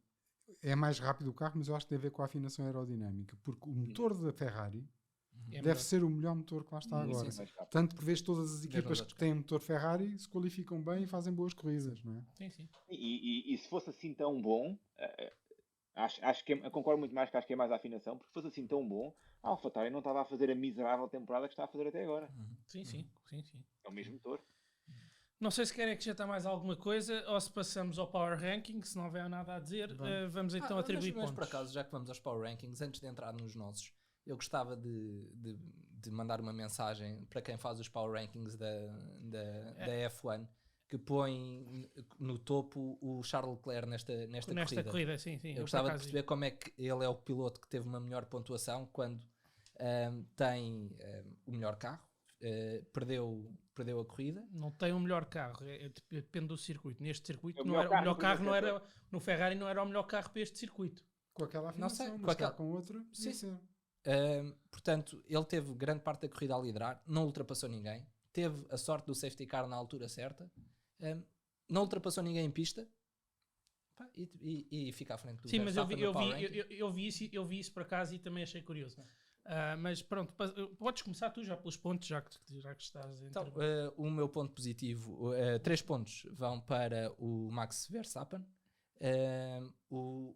É mais rápido o carro, mas eu acho que tem a ver com a afinação aerodinâmica, porque o motor da Ferrari É deve melhor. ser o melhor motor que lá está agora. sim. Tanto que vês todas as equipas outros que têm motor Ferrari se qualificam bem e fazem boas corridas, não é? Sim, sim. E se fosse assim tão bom, acho que concordo muito mais que acho que é mais a afinação, porque se fosse assim tão bom, a AlphaTauri não estava a fazer a miserável temporada que está a fazer até agora. Sim. É o mesmo motor. Não sei se querem acrescentar mais alguma coisa ou se passamos ao Power Ranking, se não houver nada a dizer, vamos então atribuir mas pontos. por acaso, já que vamos aos Power Rankings, antes de entrar nos nossos, eu gostava de mandar uma mensagem para quem faz os power rankings da F1, que põe no topo o Charles Leclerc nesta corrida. Sim. Eu gostava de perceber como é que ele é o piloto que teve uma melhor pontuação quando tem o melhor carro, perdeu a corrida. Não tem o melhor carro, depende do circuito. Neste circuito, O o melhor melhor carro não carro era, no Ferrari não era o melhor carro para este circuito. Com aquela Não sei, afinação, com mas aquela- cá com outra, Sim. sim. Portanto, ele teve grande parte da corrida a liderar, não ultrapassou ninguém, teve a sorte do safety car na altura certa, não ultrapassou ninguém em pista, pá, e fica à frente do Sim, mas Verstappen no power ranking. eu vi isso por acaso e também achei curioso. Mas pronto, podes começar tu já pelos pontos, já que estás a Então, intervir. o meu ponto positivo, 3 pontos vão para o Max Verstappen.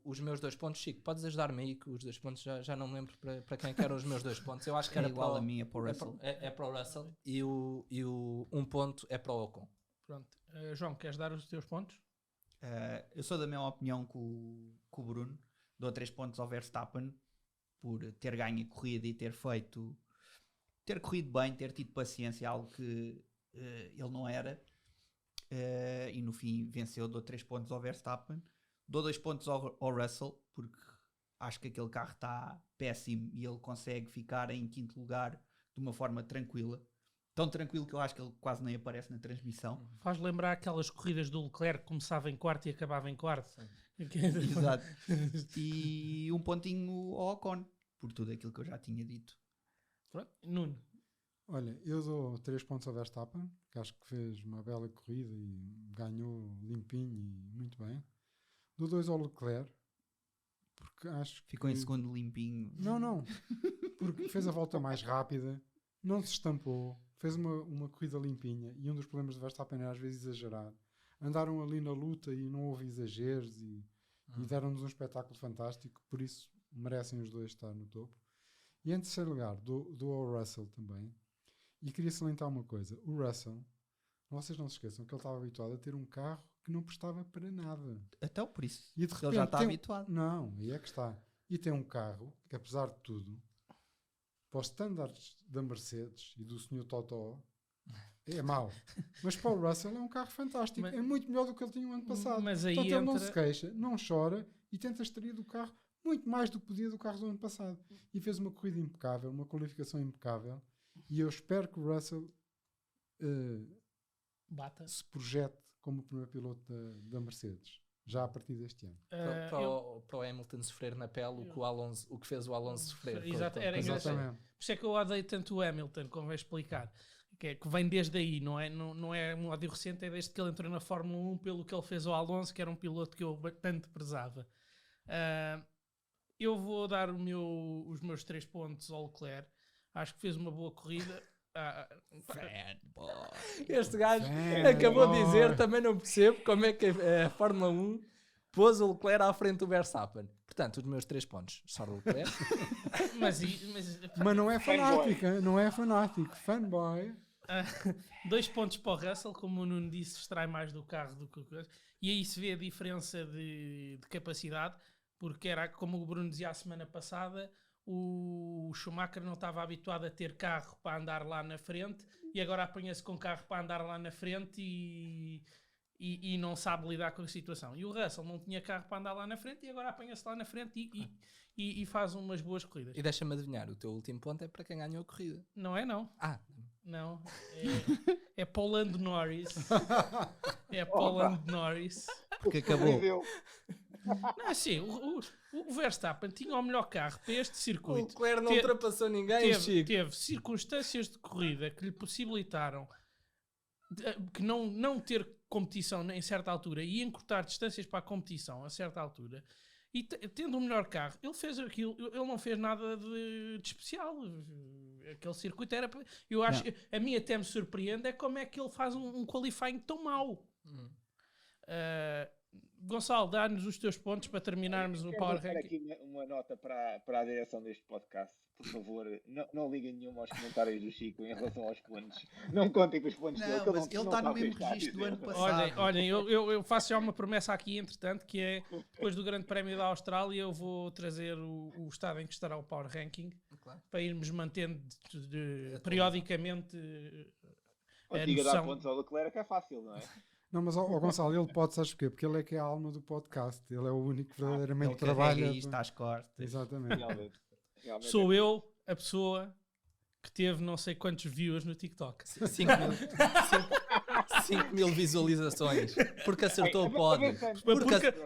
Os meus 2 pontos, Chico, podes ajudar-me aí, que os 2 pontos já não me lembro para quem que eram os meus 2 pontos. Eu acho que É era igual para a mim, é para o Russell. É para o Russell e o 1 ponto é para o Ocon. Pronto. João, queres dar os teus pontos? Eu sou da mesma opinião que o Bruno. Dou 3 pontos ao Verstappen por ter ganho a corrida e ter corrido bem, ter tido paciência, algo que ele não era. E no fim venceu. Dou 3 pontos ao Verstappen. Dou 2 pontos ao Russell, porque acho que aquele carro está péssimo e ele consegue ficar em 5º lugar de uma forma tranquila. Tão tranquilo que eu acho que ele quase nem aparece na transmissão. Faz lembrar aquelas corridas do Leclerc que começava em quarto e acabava em quarto. Exato. E 1 pontinho ao Ocon, por tudo aquilo que eu já tinha dito. Pronto. Nuno. Olha, eu dou 3 pontos ao Verstappen, que acho que fez uma bela corrida e ganhou limpinho e muito bem. Dou 2 ao Leclerc, porque acho que... Ficou em segundo limpinho. Não, porque fez a volta mais rápida, não se estampou, fez uma corrida limpinha, e um dos problemas do Verstappen é às vezes exagerar. Andaram ali na luta e não houve exageros e deram-nos um espetáculo fantástico, por isso merecem os 2 estar no topo. E em terceiro lugar, dou ao Russell também. E queria salientar uma coisa, o Russell, vocês não se esqueçam que ele estava habituado a ter um carro que não prestava para nada. Então, por isso, E de ele já está tem habituado. Não, aí é que está. E tem um carro que, apesar de tudo, para os standards da Mercedes e do Sr. Totó, é mau. Mas para o Russell é um carro fantástico. Mas- é muito melhor do que ele tinha o ano passado. Mas aí Portanto, ele não entra- se queixa, não chora e tenta extrair do carro muito mais do que podia do carro do ano passado. E fez uma corrida impecável, uma qualificação impecável. E eu espero que o Russell Bata. se projete como o primeiro piloto da Mercedes, já a partir deste ano. Para o Hamilton sofrer na pele o que fez o Alonso sofrer. Exato, era engraçado. Exatamente. Por isso é que eu odeio tanto o Hamilton, como vai explicar. Que vem desde aí, não é um ódio recente, é desde que ele entrou na Fórmula 1 pelo que ele fez ao Alonso, que era um piloto que eu tanto prezava. Eu vou dar os meus 3 pontos ao Leclerc. Acho que fez uma boa corrida. Este gajo Fanboy. acabou de dizer, também não percebo como é que a Fórmula 1 pôs o Leclerc à frente do Verstappen. Portanto, os meus 3 pontos, Charles Leclerc. Mas não é fanática, não é fanático. Fanboy. 2 pontos para o Russell, como o Nuno disse, extrai mais do carro do que o coisa. E aí se vê a diferença de capacidade, porque era como o Bruno dizia a semana passada, o Schumacher não estava habituado a ter carro para andar lá na frente e agora apanha-se com carro para andar lá na frente e não sabe lidar com a situação. E o Russell não tinha carro para andar lá na frente e agora apanha-se lá na frente e faz umas boas corridas. E deixa-me adivinhar, o teu último ponto é para quem ganhou a corrida. Não é não. Não. É para o Lando Norris. É para o Lando Norris. Porque acabou. Não, assim, o Verstappen tinha o melhor carro para este O circuito. Leclerc não ultrapassou ninguém, Chico. Teve circunstâncias de corrida que lhe possibilitaram que não ter competição em certa altura e encurtar distâncias para a competição a certa altura. E tendo o melhor carro, ele fez aquilo, ele não fez nada de especial. Aquele circuito era. Eu acho, a mim até me surpreende é como é que ele faz um qualifying tão mau. Gonçalo, dá-nos os teus pontos para terminarmos o Power Ranking. Ranking. Aqui uma nota para a direção deste podcast. Por favor, não liguem nenhuma aos comentários do Chico em relação aos pontos. Não contem com os pontos dele. Não, mas ele está no mesmo registro do ano passado. Olhem, eu faço já uma promessa aqui, entretanto, que é depois do Grande Prémio da Austrália eu vou trazer o estado em que estará o Power Ranking. claro. para irmos mantendo periodicamente O a Antiga dar noção. pontos ao Leclerc é fácil, não é? Não, mas o Gonçalo, ele pode, sabes porquê? Porque ele é que é a alma do podcast. Ele é o único que verdadeiramente Ele carrega trabalha. isto às costas. Exatamente. Realmente. Sou eu a pessoa que teve não sei quantos views no TikTok. 5.000 visualizações. Porque acertou o pódio.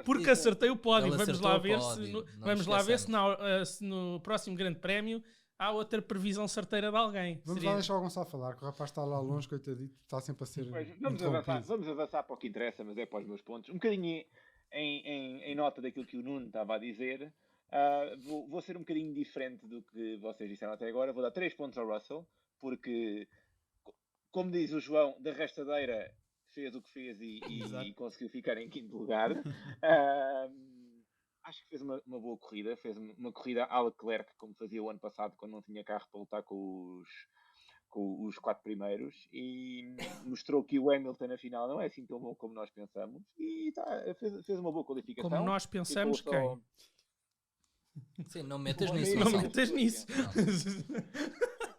Porque acertei o pódio. Ele Vamos acertou lá o ver, pódio, se, não vamos lá ver esqueçamos. se no próximo grande prémio há outra previsão certeira de alguém. Vamos Seria- lá deixar o Gonçalo falar, que o rapaz está lá longe, coitadito, está sempre a ser. Vamos interrompido. avançar para o que interessa, mas é para os meus pontos. Um bocadinho em nota daquilo que o Nuno estava a dizer, vou ser um bocadinho diferente do que vocês disseram até agora. Vou dar 3 pontos ao Russell, porque, como diz o João, da rastadeira fez o que fez e conseguiu ficar em quinto lugar. Acho que fez uma boa corrida. Fez uma corrida à Leclerc, como fazia o ano passado, quando não tinha carro para lutar com os 4 primeiros, e mostrou que o Hamilton na final não é assim tão bom como nós pensamos, e fez uma boa qualificação. Como nós pensamos, Ficou só- quem? Sim, não metas Uma nisso. Não maioria Gonçalo. metas nisso.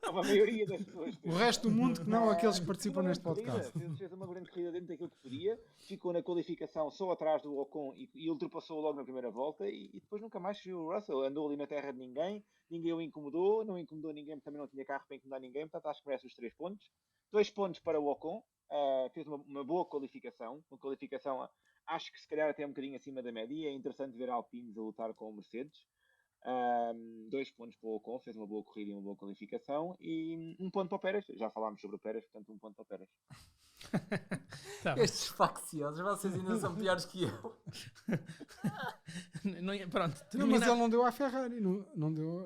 A maioria das pessoas. O resto do mundo que não aqueles que Fez participam uma neste grande corrida, podcast. Fez uma grande corrida dentro daquilo que podia, ficou na qualificação só atrás do Ocon e ultrapassou logo na primeira volta, e depois nunca mais viu o Russell. Andou ali na terra de ninguém o incomodou, não incomodou ninguém, porque também não tinha carro para incomodar ninguém, portanto acho que merece os 3 pontos. 2 pontos para o Ocon, fez uma boa qualificação, acho que se calhar até um bocadinho acima da média. É interessante ver a Alpine a lutar com o Mercedes. 2 pontos para o Ocon, fez uma boa corrida e uma boa qualificação, e 1 ponto para o Pérez. Já falámos sobre o Pérez, portanto 1 ponto para o Pérez. Tá bem. Estes facciosos, vocês ainda são piores que eu. Pronto, Não, mas termina- ele não deu à Ferrari. Não deu.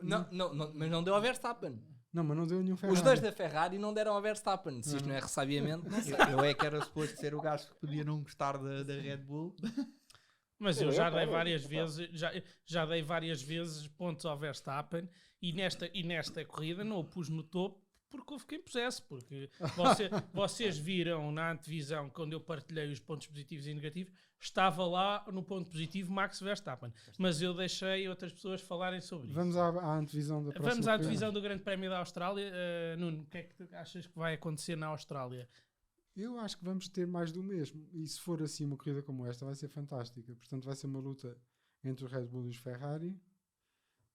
Mas não deu ao Verstappen. Não, mas não deu nenhum Ferrari. Os dois da Ferrari não deram ao Verstappen. Se isto não é ressabiamento, não sei. Eu é que era suposto ser o gajo que podia não gostar da Red Bull. Mas eu Eu já quero, dei várias eu vezes, já dei várias vezes pontos ao Verstappen, e nesta corrida não o pus no topo porque houve quem pusesse, porque vocês viram na antevisão, quando eu partilhei os pontos positivos e negativos, estava lá no ponto positivo Max Verstappen, mas eu deixei outras pessoas falarem sobre isso. Vamos à antevisão da próxima. Vamos à corrida. antevisão do Grande Prémio da Austrália. Nuno, o que é que tu achas que vai acontecer na Austrália? Eu acho que vamos ter mais do mesmo. E se for assim uma corrida como esta, vai ser fantástica. Portanto, vai ser uma luta entre os Red Bull e os Ferrari.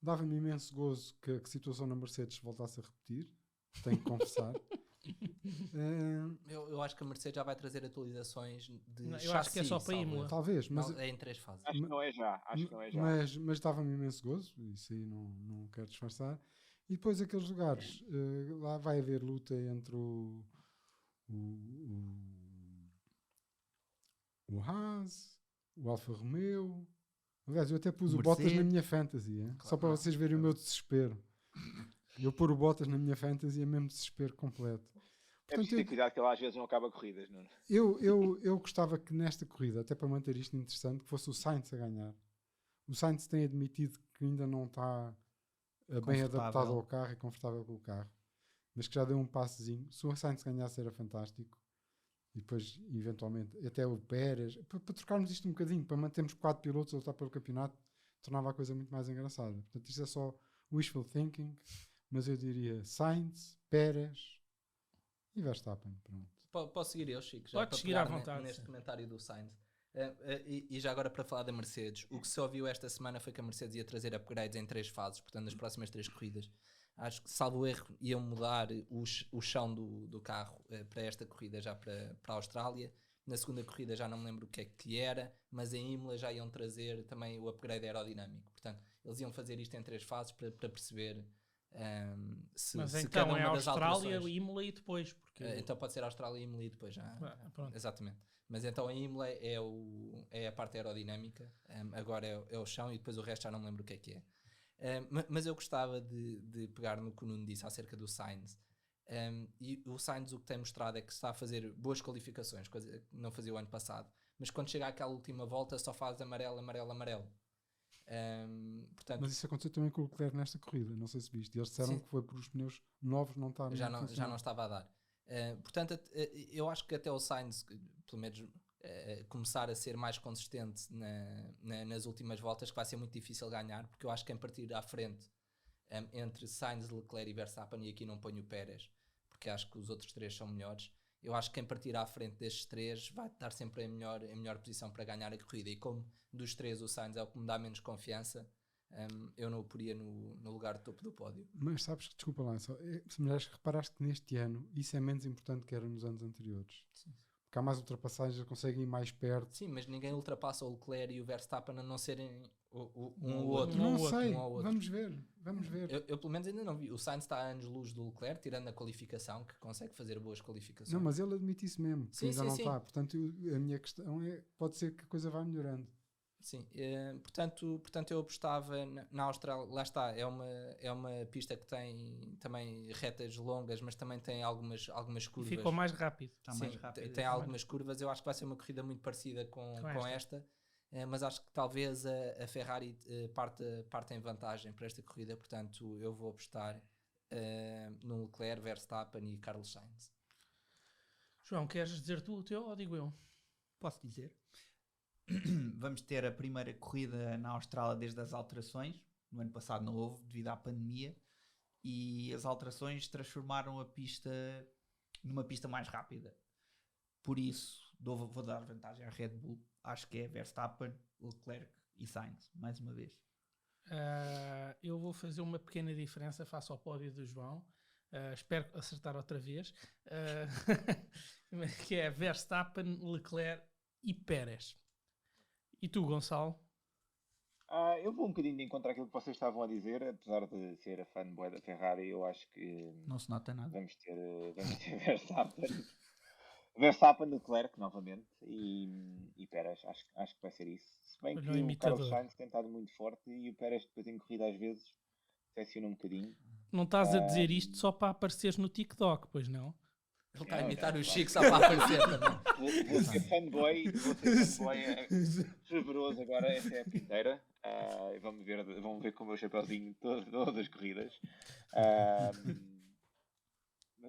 Dava-me imenso gozo que a situação na Mercedes voltasse a repetir. Tenho que confessar. Eu acho que a Mercedes já vai trazer atualizações de Não, eu chassi, acho que é só para salvo Imola. erro. Talvez, mas, Não, é em 3 fases. Acho que não é já. mas dava-me imenso gozo. Isso aí não quero disfarçar. E depois aqueles lugares. Lá vai haver luta entre o Haas, o Alfa Romeo. Aliás, eu até pus o Bottas na minha fantasy, só para vocês verem o meu desespero. Eu pôr o Bottas na minha fantasy é mesmo desespero completo. É preciso ter cuidado que ele às vezes não acaba corridas, Nuno. Eu gostava que nesta corrida, até para manter isto interessante, que fosse o Sainz a ganhar. O Sainz tem admitido que ainda não está bem adaptado ao carro e confortável com o carro, mas que já deu um passezinho. Se o Sainz ganhasse era fantástico. E depois, eventualmente, até o Pérez, para trocarmos isto um bocadinho, para mantermos 4 pilotos a lutar pelo campeonato, tornava a coisa muito mais engraçada. Portanto, isto é só wishful thinking, mas eu diria Sainz, Pérez e Verstappen. Pronto. Posso seguir eu, Chico? Já Podes para seguir à pegar vontade, neste sim. comentário do Sainz. E já agora para falar da Mercedes, o que se ouviu esta semana foi que a Mercedes ia trazer upgrades em 3 fases, portanto nas próximas 3 corridas. Acho que, salvo erro, iam mudar o chão do carro para esta corrida, já para a Austrália. Na segunda corrida já não me lembro o que é que era, mas em Imola já iam trazer também o upgrade aerodinâmico. Portanto, eles iam fazer isto em 3 fases para perceber se Mas se então cada é uma das Austrália, alterações... Imola e depois. Porque... Então pode ser Austrália e Imola e depois já. Pronto. Exatamente. Mas então em Imola é a parte aerodinâmica, agora é o chão e depois o resto já não me lembro o que é. Mas eu gostava de pegar no que o Nuno disse acerca do Sainz. E o Sainz o que tem mostrado é que está a fazer boas qualificações, coisa que não fazia o ano passado. Mas quando chega àquela última volta só faz amarelo. Portanto, Mas isso aconteceu também com o Leclerc nesta corrida, não sei se viste. Eles disseram Sim. que foi por os pneus novos não estarem já a não funcionar. estava a dar. Portanto, eu acho que até o Sainz, pelo menos, começar a ser mais consistente nas últimas voltas, que vai ser muito difícil ganhar, porque eu acho que quem partir à frente entre Sainz, Leclerc e Verstappen, e aqui não ponho o Pérez, porque acho que os outros três são melhores. Eu acho que quem partir à frente destes três vai estar sempre em melhor posição para ganhar a corrida, e como dos três o Sainz é o que me dá menos confiança, eu não o poria no lugar de topo do pódio. Mas sabes que, desculpa lá, se reparaste que neste ano isso é menos importante que era nos anos anteriores. Sim. Porque há mais ultrapassagens, conseguem ir mais perto. Sim, mas ninguém ultrapassa o Leclerc e o Verstappen a não serem um ou ou outro. Não um ou sei, um ao outro. vamos ver. Eu pelo menos ainda não vi. O Sainz está a anos-luz do Leclerc, tirando a qualificação, que consegue fazer boas qualificações. Não, mas ele admite isso mesmo, que Sim, ainda sim, não sim. está. Portanto, a minha questão é, pode ser que a coisa vá melhorando. Sim, portanto eu apostava na Austrália. Lá está, é uma pista que tem também retas longas, mas também tem algumas curvas. Ficou mais rápido. Está Sim, mais rápido. tem algumas curvas. Eu acho que vai ser uma corrida muito parecida com esta, mas acho que talvez a Ferrari parte em vantagem para esta corrida. Portanto, eu vou apostar no Leclerc, Verstappen e Carlos Sainz. João, queres dizer tu o teu ou digo eu? Posso dizer? Vamos ter a primeira corrida na Austrália desde as alterações. No ano passado não houve, devido à pandemia, e as alterações transformaram a pista numa pista mais rápida. Por isso, vou dar vantagem à Red Bull. Acho que é Verstappen, Leclerc e Sainz, mais uma vez. Eu vou fazer uma pequena diferença face ao pódio do João. Espero acertar outra vez. Que é Verstappen, Leclerc e Pérez. E tu, Gonçalo? Eu vou um bocadinho de encontro àquilo que vocês estavam a dizer, apesar de ser a fanboy da Ferrari, eu acho que Não se nota nada. vamos ter Verstappen, Leclerc novamente e Pérez, acho que vai ser isso. Se bem Olha que o o imitador. Carlos Sainz tem estado muito forte e o Pérez depois em corrida às vezes decepciona um bocadinho. Não estás a dizer isto só para apareceres no TikTok, pois não? Ele está a Não, imitar não, o claro. Chico só para aparecer também. Vou ser fanboy fervoroso agora essa época inteira. Vamos ver com o meu chapeuzinho todas as corridas.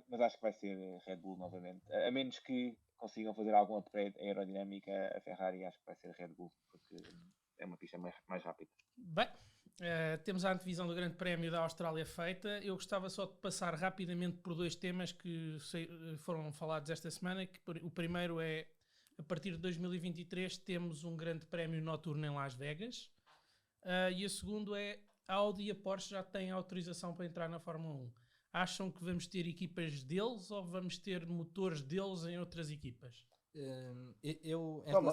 Mas acho que vai ser Red Bull novamente. A menos que consigam fazer algum upgrade aerodinâmica, a Ferrari acho que vai ser Red Bull, porque é uma pista mais rápida. Bem, temos a antevisão do Grande Prémio da Austrália feita. Eu gostava só de passar rapidamente por dois temas que foram falados esta semana. O primeiro é, a partir de 2023 temos um Grande Prémio noturno em Las Vegas. E o segundo é, a Audi e a Porsche já têm autorização para entrar na Fórmula 1. Acham que vamos ter equipas deles ou vamos ter motores deles em outras equipas?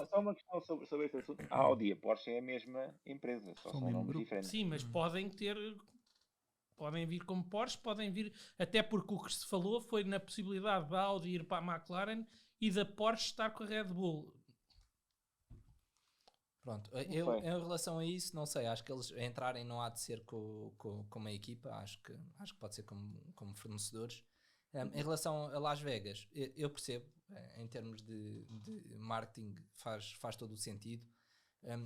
Só uma questão sobre este assunto. A Audi e a Porsche é a mesma empresa, só são nomes diferentes. Sim, mas podem vir como Porsche, podem vir, até porque o que se falou foi na possibilidade da Audi ir para a McLaren e da Porsche estar com a Red Bull. Pronto, eu em relação a isso, não sei, acho que eles entrarem não há de ser com uma equipa, acho que pode ser como fornecedores. Em relação a Las Vegas, eu percebo, em termos de marketing faz todo o sentido,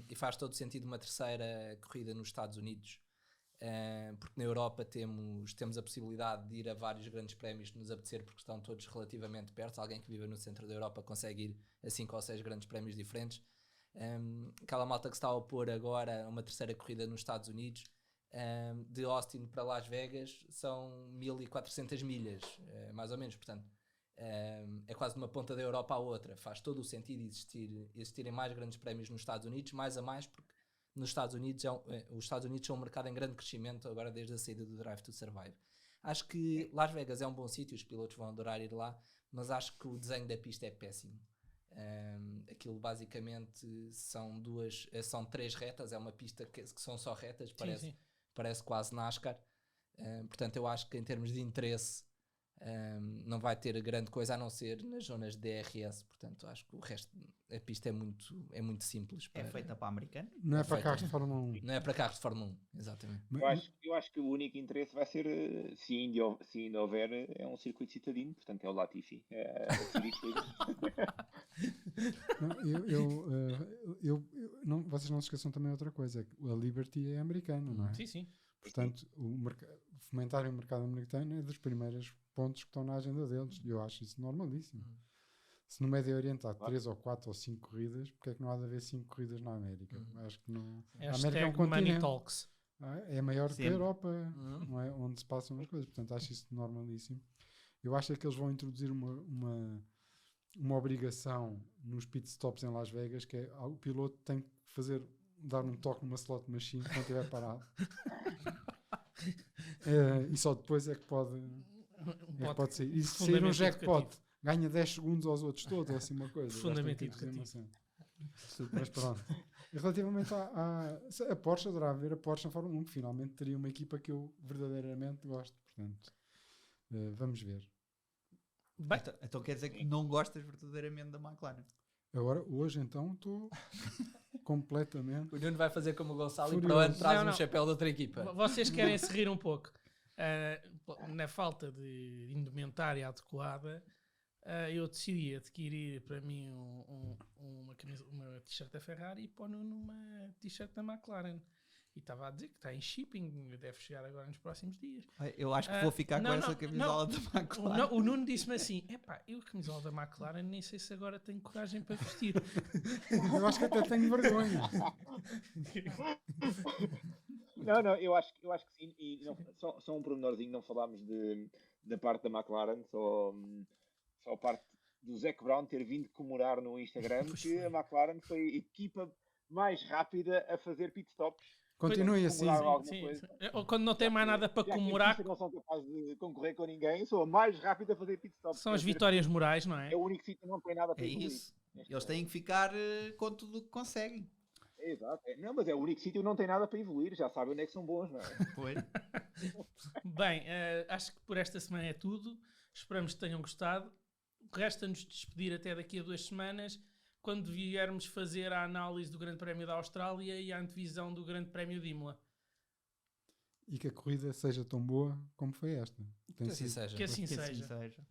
e faz todo o sentido uma terceira corrida nos Estados Unidos, porque na Europa temos a possibilidade de ir a vários grandes prémios que nos apetecer, porque estão todos relativamente perto. Alguém que vive no centro da Europa consegue ir a 5 ou 6 grandes prémios diferentes. Aquela malta que se está a opor agora a uma terceira corrida nos Estados Unidos, de Austin para Las Vegas, são 1400 milhas, mais ou menos. Portanto, é quase de uma ponta da Europa à outra. Faz todo o sentido existirem mais grandes prémios nos Estados Unidos, mais a mais, porque nos Estados Unidos os Estados Unidos são um mercado em grande crescimento agora desde a saída do Drive to Survive. Acho que Las Vegas é um bom sítio, os pilotos vão adorar ir lá, mas acho que o desenho da pista é péssimo. Aquilo basicamente são 3 retas, é uma pista que são só retas, parece quase NASCAR. Portanto, eu acho que em termos de interesse não vai ter grande coisa a não ser nas zonas de DRS. Portanto, acho que o resto, a pista é muito simples. É feita para americano? Não é para carros de Fórmula 1. Não é para carros de Fórmula 1, exatamente. Eu acho que o único interesse vai ser, se ainda houver, é um circuito citadino, portanto é o Latifi. Vocês não se esqueçam também outra coisa, a Liberty é americana, não é? Sim. Portanto, fomentarem o mercado americano é dos primeiros pontos que estão na agenda deles, e eu acho isso normalíssimo. Se no Médio Oriente há 3 ou 4 ou 5 corridas, porque é que não há de haver 5 corridas na América? Acho que não. A América é um continente. Money Talks. É maior que a Sempre. Europa, não é? Onde se passam as coisas. Portanto, acho isso normalíssimo. Eu acho é que eles vão introduzir uma obrigação nos pit stops em Las Vegas, que é o piloto tem que dar um toque numa slot machine quando estiver parado. E só depois é que pode sair. E se sair um jackpot, ganha 10 segundos aos outros todos, ou assim uma coisa. Profundamente Eles têm que dizer educativo. uma cena. Mas pronto. E relativamente a Porsche, adorava ver a Porsche na Fórmula 1, que finalmente teria uma equipa que eu verdadeiramente gosto. Portanto, vamos ver. Bem, Então quer dizer que não gostas verdadeiramente da McLaren? Agora, hoje então, estou completamente... O Nuno vai fazer como o Gonçalo e Furioso. para o ano traz Não. um chapéu de outra equipa. vocês querem se rir um pouco. Na falta de indumentária adequada, eu decidi adquirir para mim uma t-shirt da Ferrari e pôr numa t-shirt da McLaren. E estava a dizer que está em shipping, deve chegar agora nos próximos dias. Eu acho que vou ficar com essa camisola da McLaren. O Nuno disse-me assim: epá, eu a camisola da McLaren nem sei se agora tenho coragem para vestir. Eu acho que até tenho vergonha. Não, eu acho que sim. E só um pormenorzinho, não falámos da parte da McLaren, só a parte do Zac Brown ter vindo comemorar no Instagram que a McLaren foi a equipa mais rápida a fazer pit stops. Continue assim. Sim. Ou quando não tem mais nada para comemorar, Que não são capazes de concorrer com ninguém, sou a mais rápida a fazer pit stops. são as vitórias morais, não é? É o único sítio que não tem nada para É evoluir. isso. Eles têm que ficar com tudo o que conseguem. Exato. Não, mas é o único sítio que não tem nada para evoluir. Já sabem onde é que são bons, não é? Pois. Bem, acho que por esta semana é tudo. Esperamos que tenham gostado. Resta-nos despedir até daqui a 2 semanas, quando viermos fazer a análise do Grande Prémio da Austrália e a antevisão do Grande Prémio de Imola. E que a corrida seja tão boa como foi esta. Que assim seja. Que assim Que assim seja. seja.